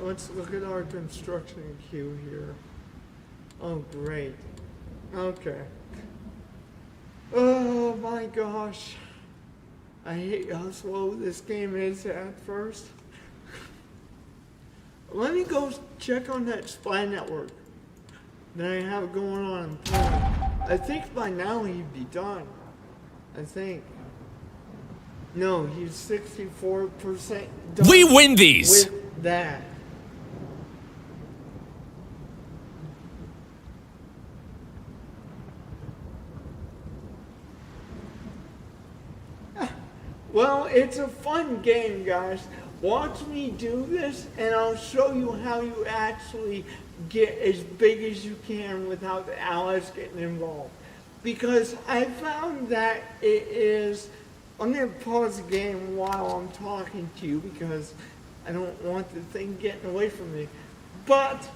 Let's look at our construction queue here. Oh, great. Okay. Oh my gosh. I hate how slow this game is at first. Let me go check on that Spy Network that I have going on in Poland. I think by now he'd be done. I think. No, he's 64% done. We win these. With that. Well, it's a fun game, guys. Watch me do this, and I'll show you how you actually get as big as you can without the allies getting involved. Because I found that it is... I'm going to pause the game while I'm talking to you because I don't want the thing getting away from me. But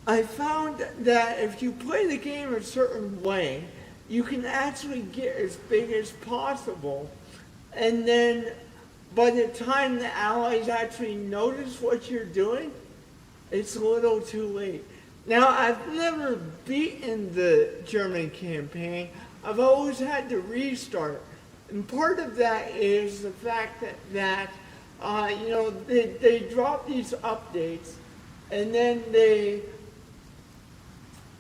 I found that if you play the game a certain way, you can actually get as big as possible. And then by the time the allies actually notice what you're doing, it's a little too late. Now, I've never beaten the German campaign. I've always had to restart. And part of that is the fact that you know, they drop these updates, and then they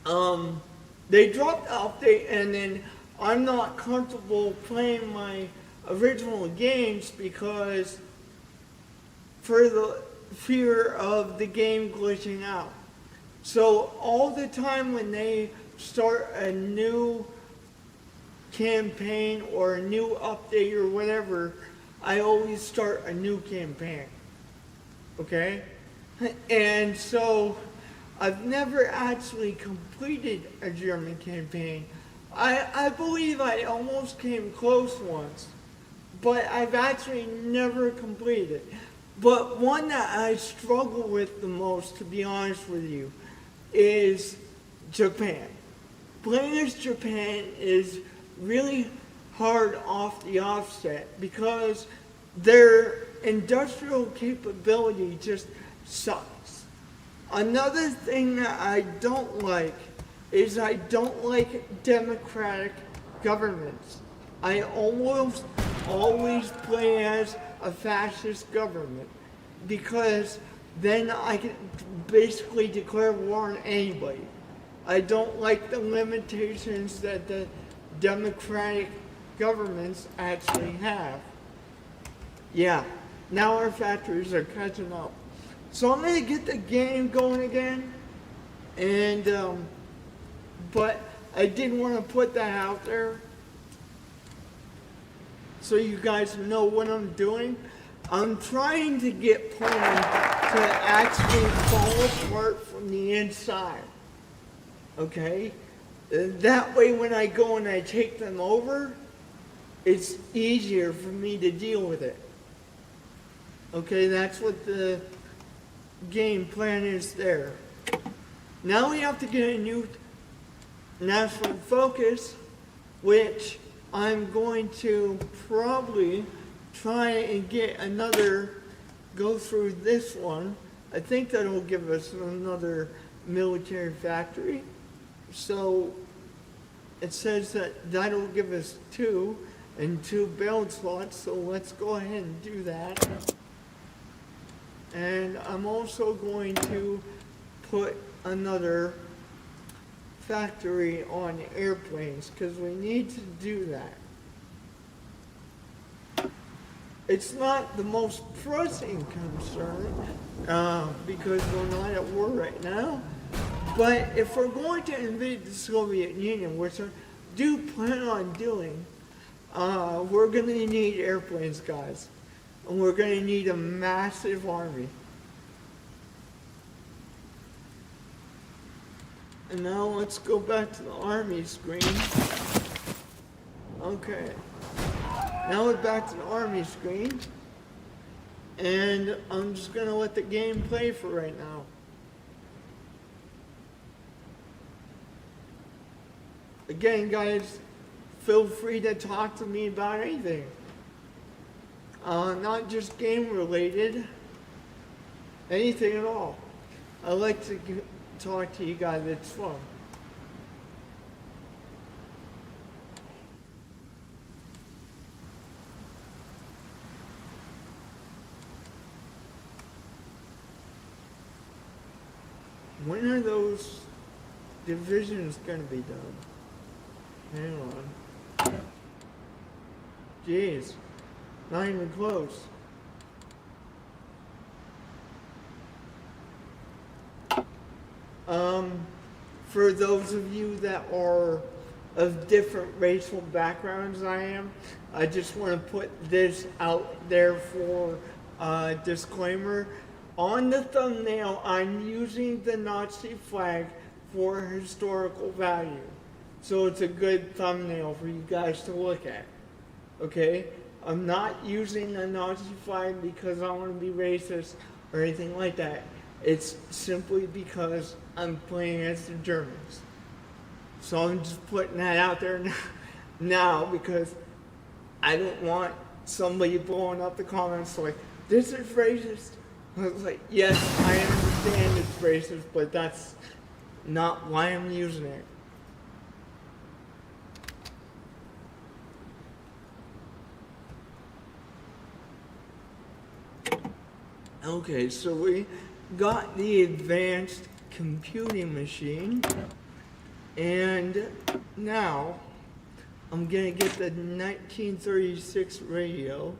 drop the update, and then I'm not comfortable playing my original games because for the fear of the game glitching out. So all the time when they start a new campaign or a new update or whatever, I always start a new campaign. Okay? And so I've never actually completed a German campaign. I believe I almost came close once, but I've actually never completed it. But one that I struggle with the most, to be honest with you, is Japan. Playing as Japan is really hard off the offset because their industrial capability just sucks. Another thing that I don't like is I don't like democratic governments. I almost always play as a fascist government because then I can basically declare war on anybody. I don't like the limitations that the democratic governments actually have. Yeah, now our factories are catching up. So I'm gonna get the game going again, and but I did want to put that out there so you guys know what I'm doing. I'm trying to get Poland to actually fall apart from the inside. Okay? That way when I go and I take them over, it's easier for me to deal with it. Okay, that's what the game plan is there. Now we have to get a new national focus, which I'm going to probably try and get another, go through this one. I think that'll give us another military factory. So it says that that'll give us 2 and 2 build slots, so let's go ahead and do that. And I'm also going to put another factory on airplanes because we need to do that. It's not the most pressing concern because we're not at war right now. But if we're going to invade the Soviet Union, which I do plan on doing, we're going to need airplanes, guys. And we're going to need a massive army. And now let's go back to the army screen. Okay. Now we're back to the army screen. And I'm just going to let the game play for right now. Again, guys, feel free to talk to me about anything. Not just game related, anything at all. I like to talk to you guys, it's fun. When are those divisions gonna be done? Hang on. Jeez. Not even close. For those of you that are of different racial backgrounds I am, I just want to put this out there for a disclaimer. On the thumbnail, I'm using the Nazi flag for historical value. So it's a good thumbnail for you guys to look at. Okay? I'm not using the Nazi flag because I want to be racist or anything like that. It's simply because I'm playing against the Germans. So I'm just putting that out there now because I don't want somebody blowing up the comments like, this is racist. I was like, yes, I understand it's racist, but that's not why I'm using it. Okay, so we got the advanced computing machine, and now I'm gonna get the 1936 radio,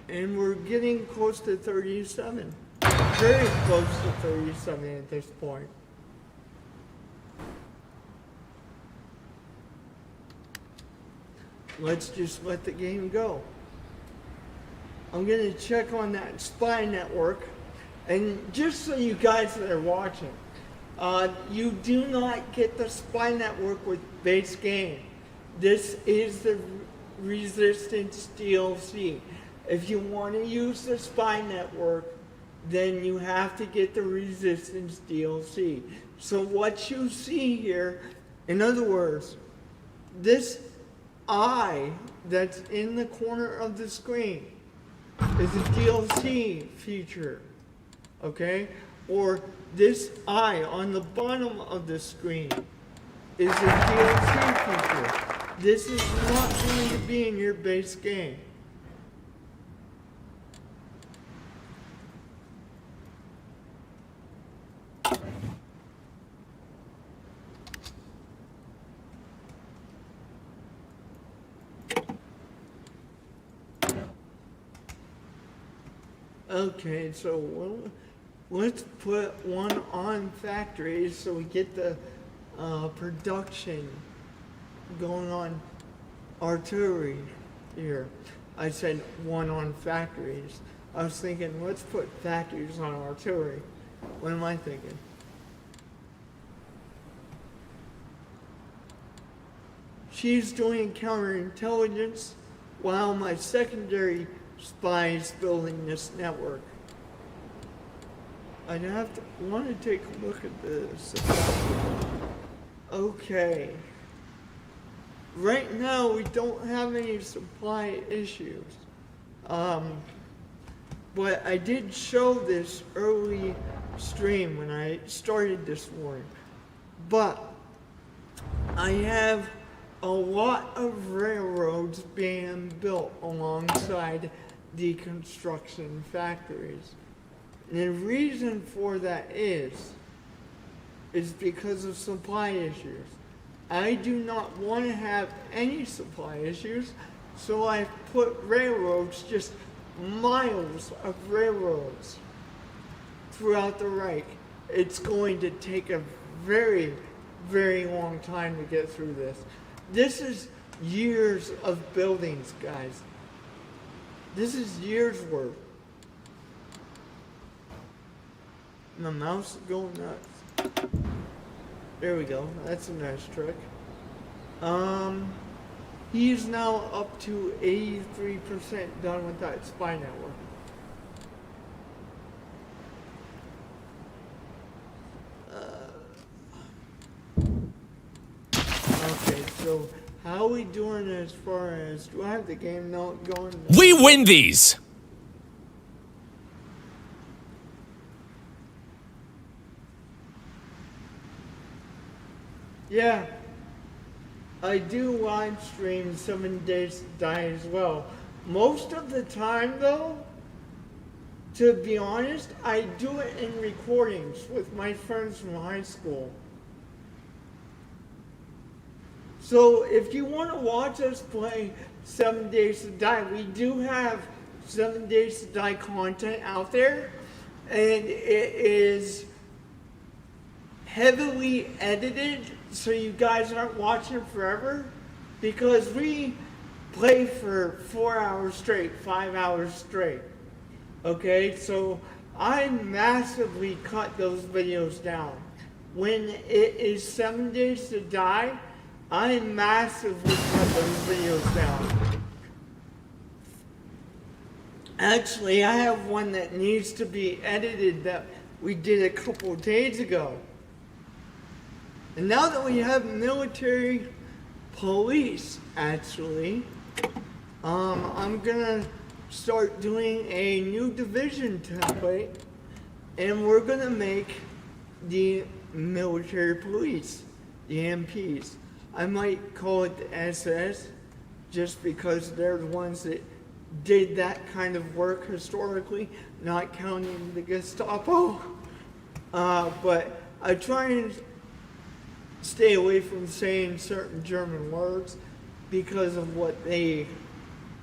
and we're getting close to 37. Very close to 37 at this point. Let's just let the game go. I'm gonna check on that spy network, and just so you guys that are watching, you do not get the spy network with base game. This is the Resistance DLC. If you want to use the spy network, then you have to get the Resistance DLC. So what you see here, in other words, this eye that's in the corner of the screen is a DLC feature, okay? Or this eye on the bottom of the screen is a DLC feature. This is not going to be in your base game. Okay, so let's put one on factories so we get the production going on artillery here. I said one on factories. I was thinking, let's put factories on artillery. What am I thinking? She's doing counterintelligence while my secondary spy is building this network. I'd want to take a look at this. Okay. Right now we don't have any supply issues. But I did show this early stream when I started this morning. But I have a lot of railroads being built alongside the construction factories. And the reason for that is because of supply issues. I do not want to have any supply issues, so I've put railroads, just miles of railroads throughout the Reich. It's going to take a very, very long time to get through this. This is years of buildings, guys. This is years worth. My mouse is going nuts. There we go. That's a nice trick. He's now up to 83% done with that spy network. Okay, so how are we doing as far as, do I have the game note going? We win these. Yeah, I do live stream 7 Days to Die as well. Most of the time though, to be honest, I do it in recordings with my friends from high school. So if you want to watch us play 7 Days to Die, we do have 7 Days to Die content out there, and it is heavily edited so you guys aren't watching forever, because we play for 4 hours straight, 5 hours straight. Okay, so I massively cut those videos down. When it is 7 Days to Die, I massively cut those videos down. Actually, I have one that needs to be edited that we did a couple days ago. And now that we have military police, actually, I'm gonna start doing a new division template, and we're gonna make the military police, the MPs. I might call it the SS, just because they're the ones that did that kind of work historically, not counting the Gestapo. But I try and stay away from saying certain German words because of what they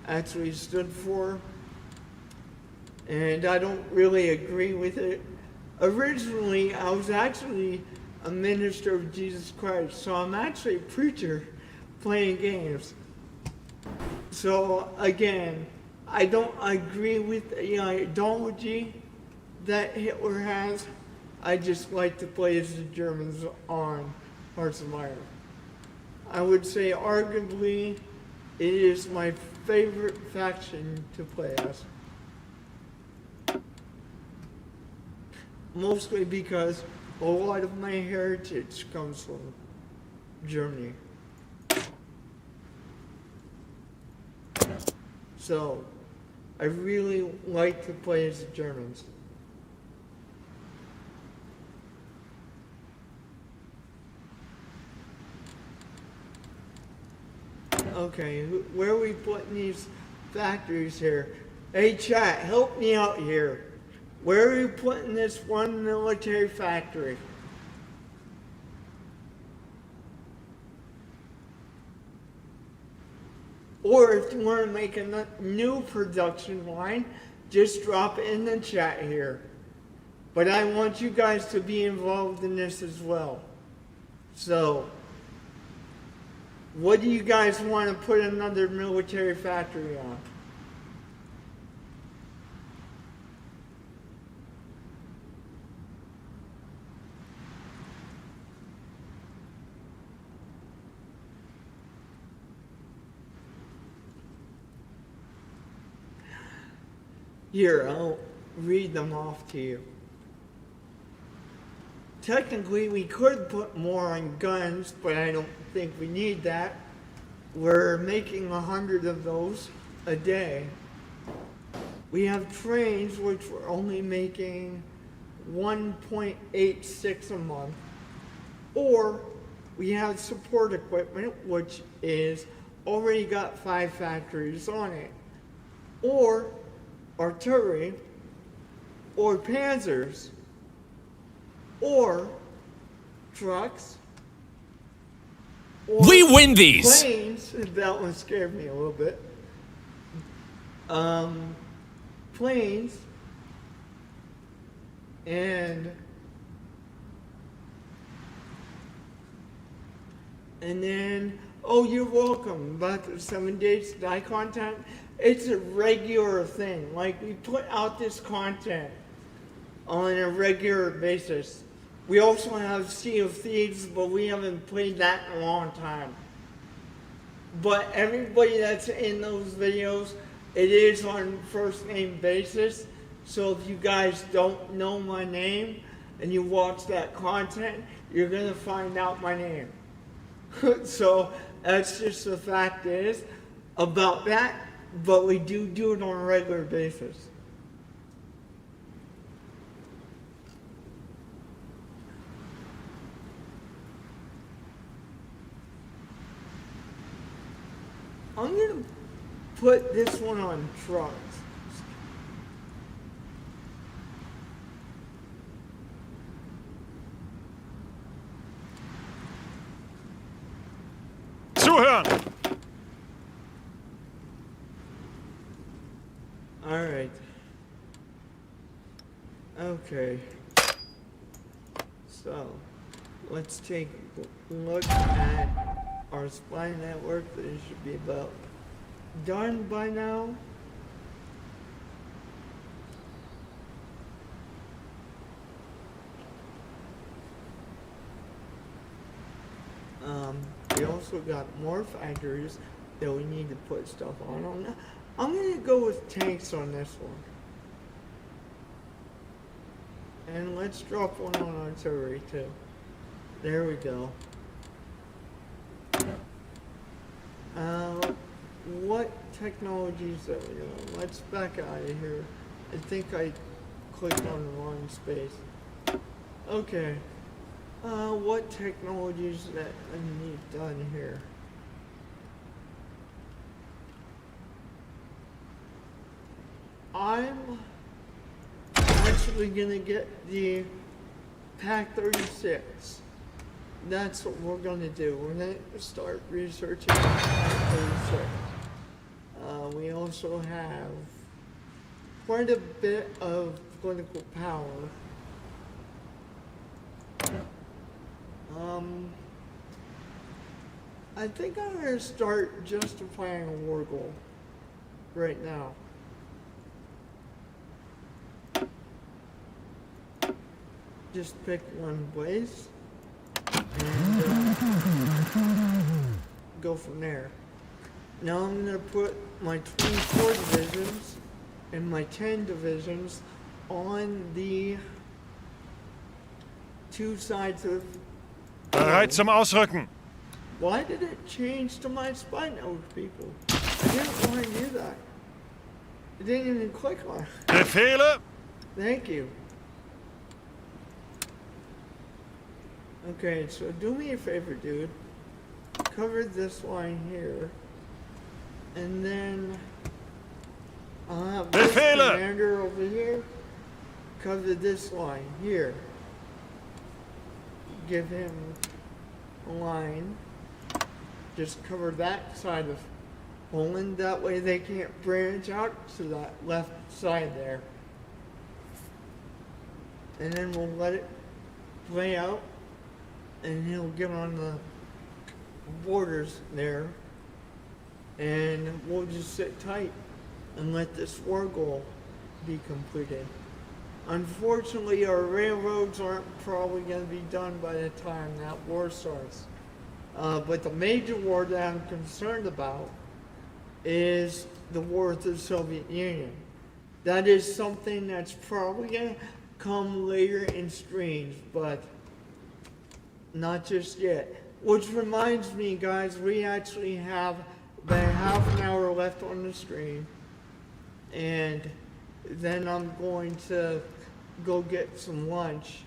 actually stood for. And I don't really agree with it. Originally, I was actually a minister of Jesus Christ, so I'm actually a preacher playing games. So again, I don't agree with the ideology that Hitler has. I just like to play as the Germans on Hearts of Iron. I would say arguably it is my favorite faction to play as. Mostly because a lot of my heritage comes from Germany. So, I really like to play as the Germans. Okay, where are we putting these factories here? Hey chat, help me out here. Where are you putting this one military factory? Or if you want to make a new production line, just drop it in the chat here. But I want you guys to be involved in this as well. So, what do you guys want to put another military factory on? Here, I'll read them off to you. Technically, we could put more on guns, but I don't think we need that. We're making 100 of those a day. We have trains, which we're only making 1.86 a month. Or we have support equipment, which is already got 5 factories on it. Or artillery, or panzers, or trucks, or We win these. planes. That one scared me a little bit. Planes, and then, oh, you're welcome. About the 7 Days to Die content, it's a regular thing. Like, we put out this content on a regular basis. We also have Sea of Thieves, but we haven't played that in a long time. But everybody that's in those videos, it is on first name basis. So if you guys don't know my name and you watch that content, you're gonna find out my name. So that's just the fact is about that, but we do it on a regular basis. I'm gonna put this one on trucks. Alright. Okay. So, let's take a look at our spline network. It should be about done by now. We also got more factories that we need to put stuff on. I'm gonna go with tanks on this one. And let's drop one on artillery too. There we go. What technologies are we on? Let's back out of here. I think I clicked on the wrong space. Okay. What technologies that I need done here? I'm actually gonna get the Pack 36. That's what we're gonna do. We're gonna start researching Pack 36. We also have quite a bit of political power. I think I'm gonna start justifying a war goal right now. Just pick one place and go from there. Now I'm gonna put my 24 divisions and my 10 divisions on the two sides of. Bereit zum Ausrücken. Why did it change to my spine network, people? I didn't want to do that. It didn't even click on it. Befehle. Thank you. Okay, so do me a favor, dude. Cover this line here. And then I'll have this Befehle. commander over here cover this line here. Give him a line. Just cover that side of Poland. That way they can't branch out to that left side there. And then we'll let it play out. And he'll get on the borders there. And we'll just sit tight and let this war goal be completed. Unfortunately, our railroads aren't probably going to be done by the time that war starts. But the major war that I'm concerned about is the war with the Soviet Union. That is something that's probably going to come later in streams, but not just yet. Which reminds me, guys, we actually have about half an hour left on the stream. And then I'm going to go get some lunch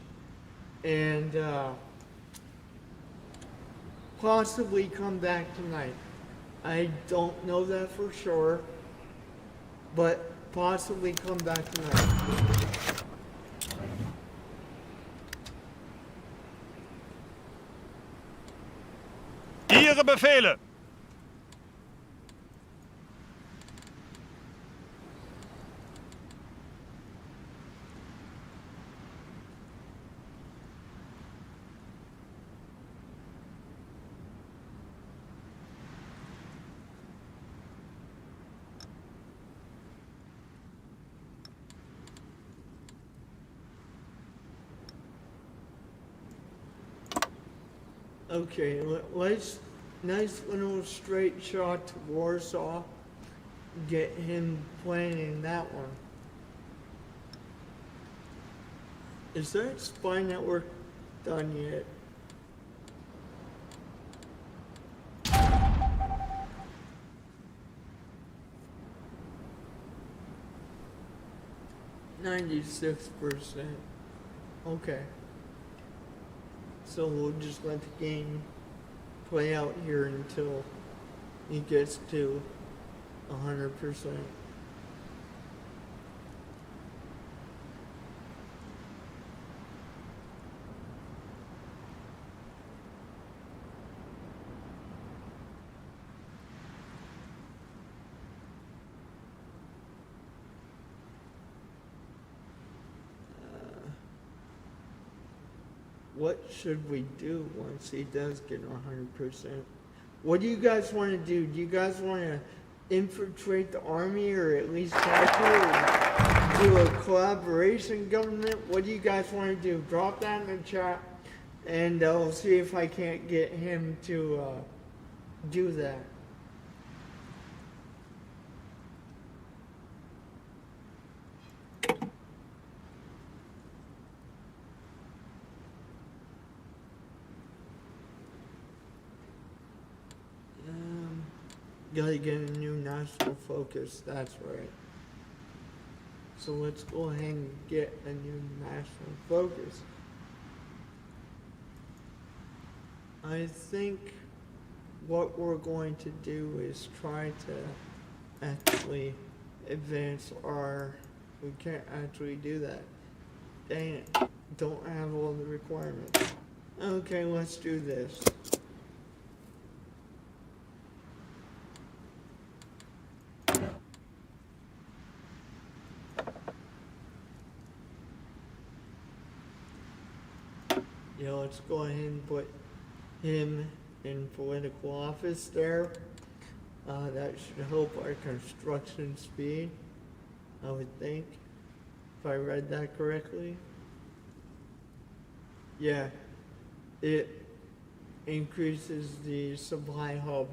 and possibly come back tonight. I don't know that for sure, but possibly come back tonight. Ihre Befehle. Okay, let's, nice little straight shot to Warsaw. Get him planning that one. Is that spy network done yet? %96. Okay. So we'll just let the game play out here until it gets to 100%. what should we do once he does get 100%? What do you guys want to do? Do you guys want to infiltrate the army, or at least try to, or do a collaboration government? What do you guys want to do? Drop that in the chat, and I'll see if I can't get him to do that. Gotta get a new national focus, that's right. So let's go ahead and get a new national focus. I think what we're going to do is try to actually advance our, we can't actually do that. Dang it, don't have all the requirements. Okay, let's do this. Yeah, let's go ahead and put him in political office there. That should help our construction speed, I would think, if I read that correctly. Yeah, it increases the supply hub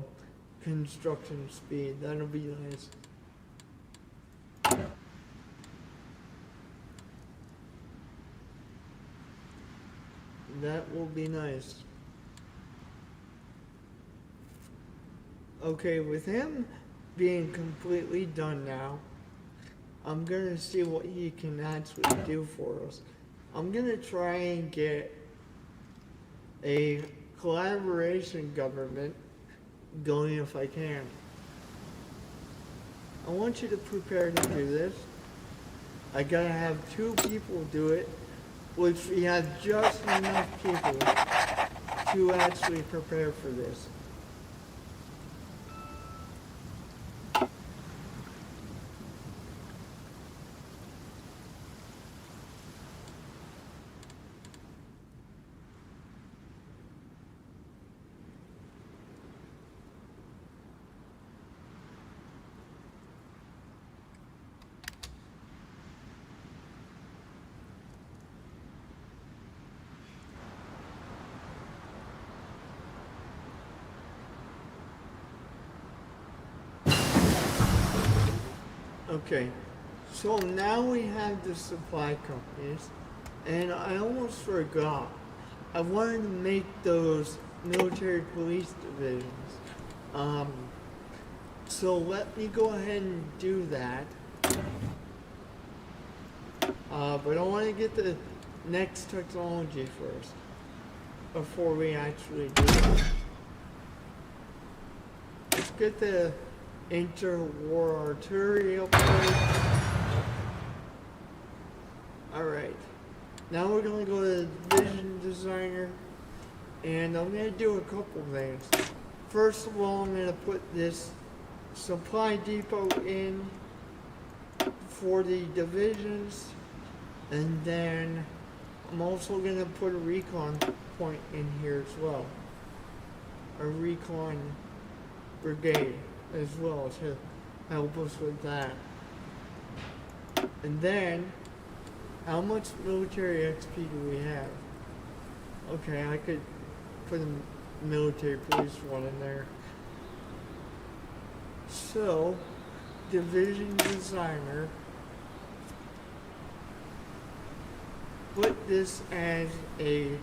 construction speed. That'll be nice. That will be nice. Okay, with him being completely done now, I'm gonna see what he can actually do for us. I'm gonna try and get a collaboration government going if I can. I want you to prepare to do this. I gotta have 2 people do it, which we have just enough people to actually prepare for this. Okay, so now we have the supply companies, and I almost forgot. I wanted to make those military police divisions. So let me go ahead and do that. But I want to get the next technology first, before we actually do that. Let's get the interwar artillery upgrade. Alright, now we're going to go to the division designer, and I'm going to do a couple things. First of all, I'm going to put this supply depot in for the divisions, and then I'm also going to put a recon point in here as well. A recon brigade as well to help us with that. And then, how much military XP do we have? Okay, I could put a military police one in there. So, division designer, put this as a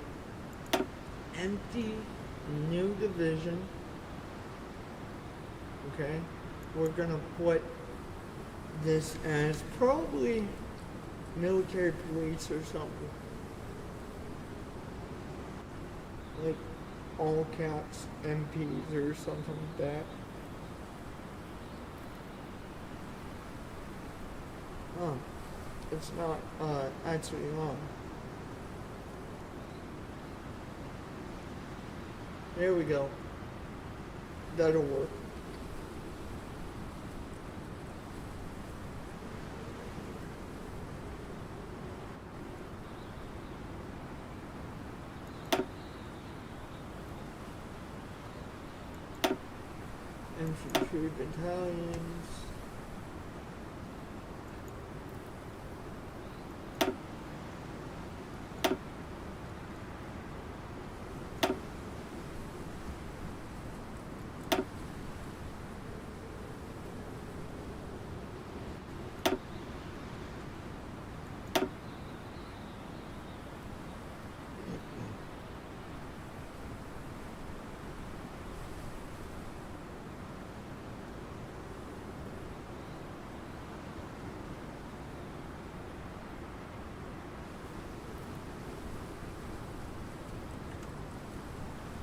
empty new division. Okay, we're gonna put this as probably military police or something. Like all caps MPs or something like that. Oh, it's not actually on. There we go. That'll work. infantry battalions.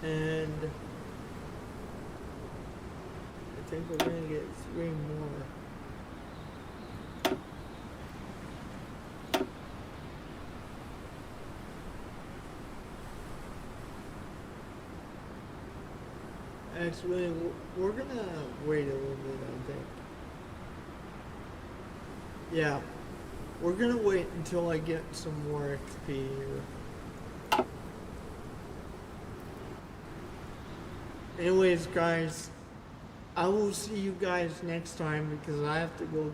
And I think we're gonna get 3 more. Actually, we're gonna wait a little bit, I think. Yeah, we're gonna wait until I get some more XP here. Anyways, guys, I will see you guys next time because I have to go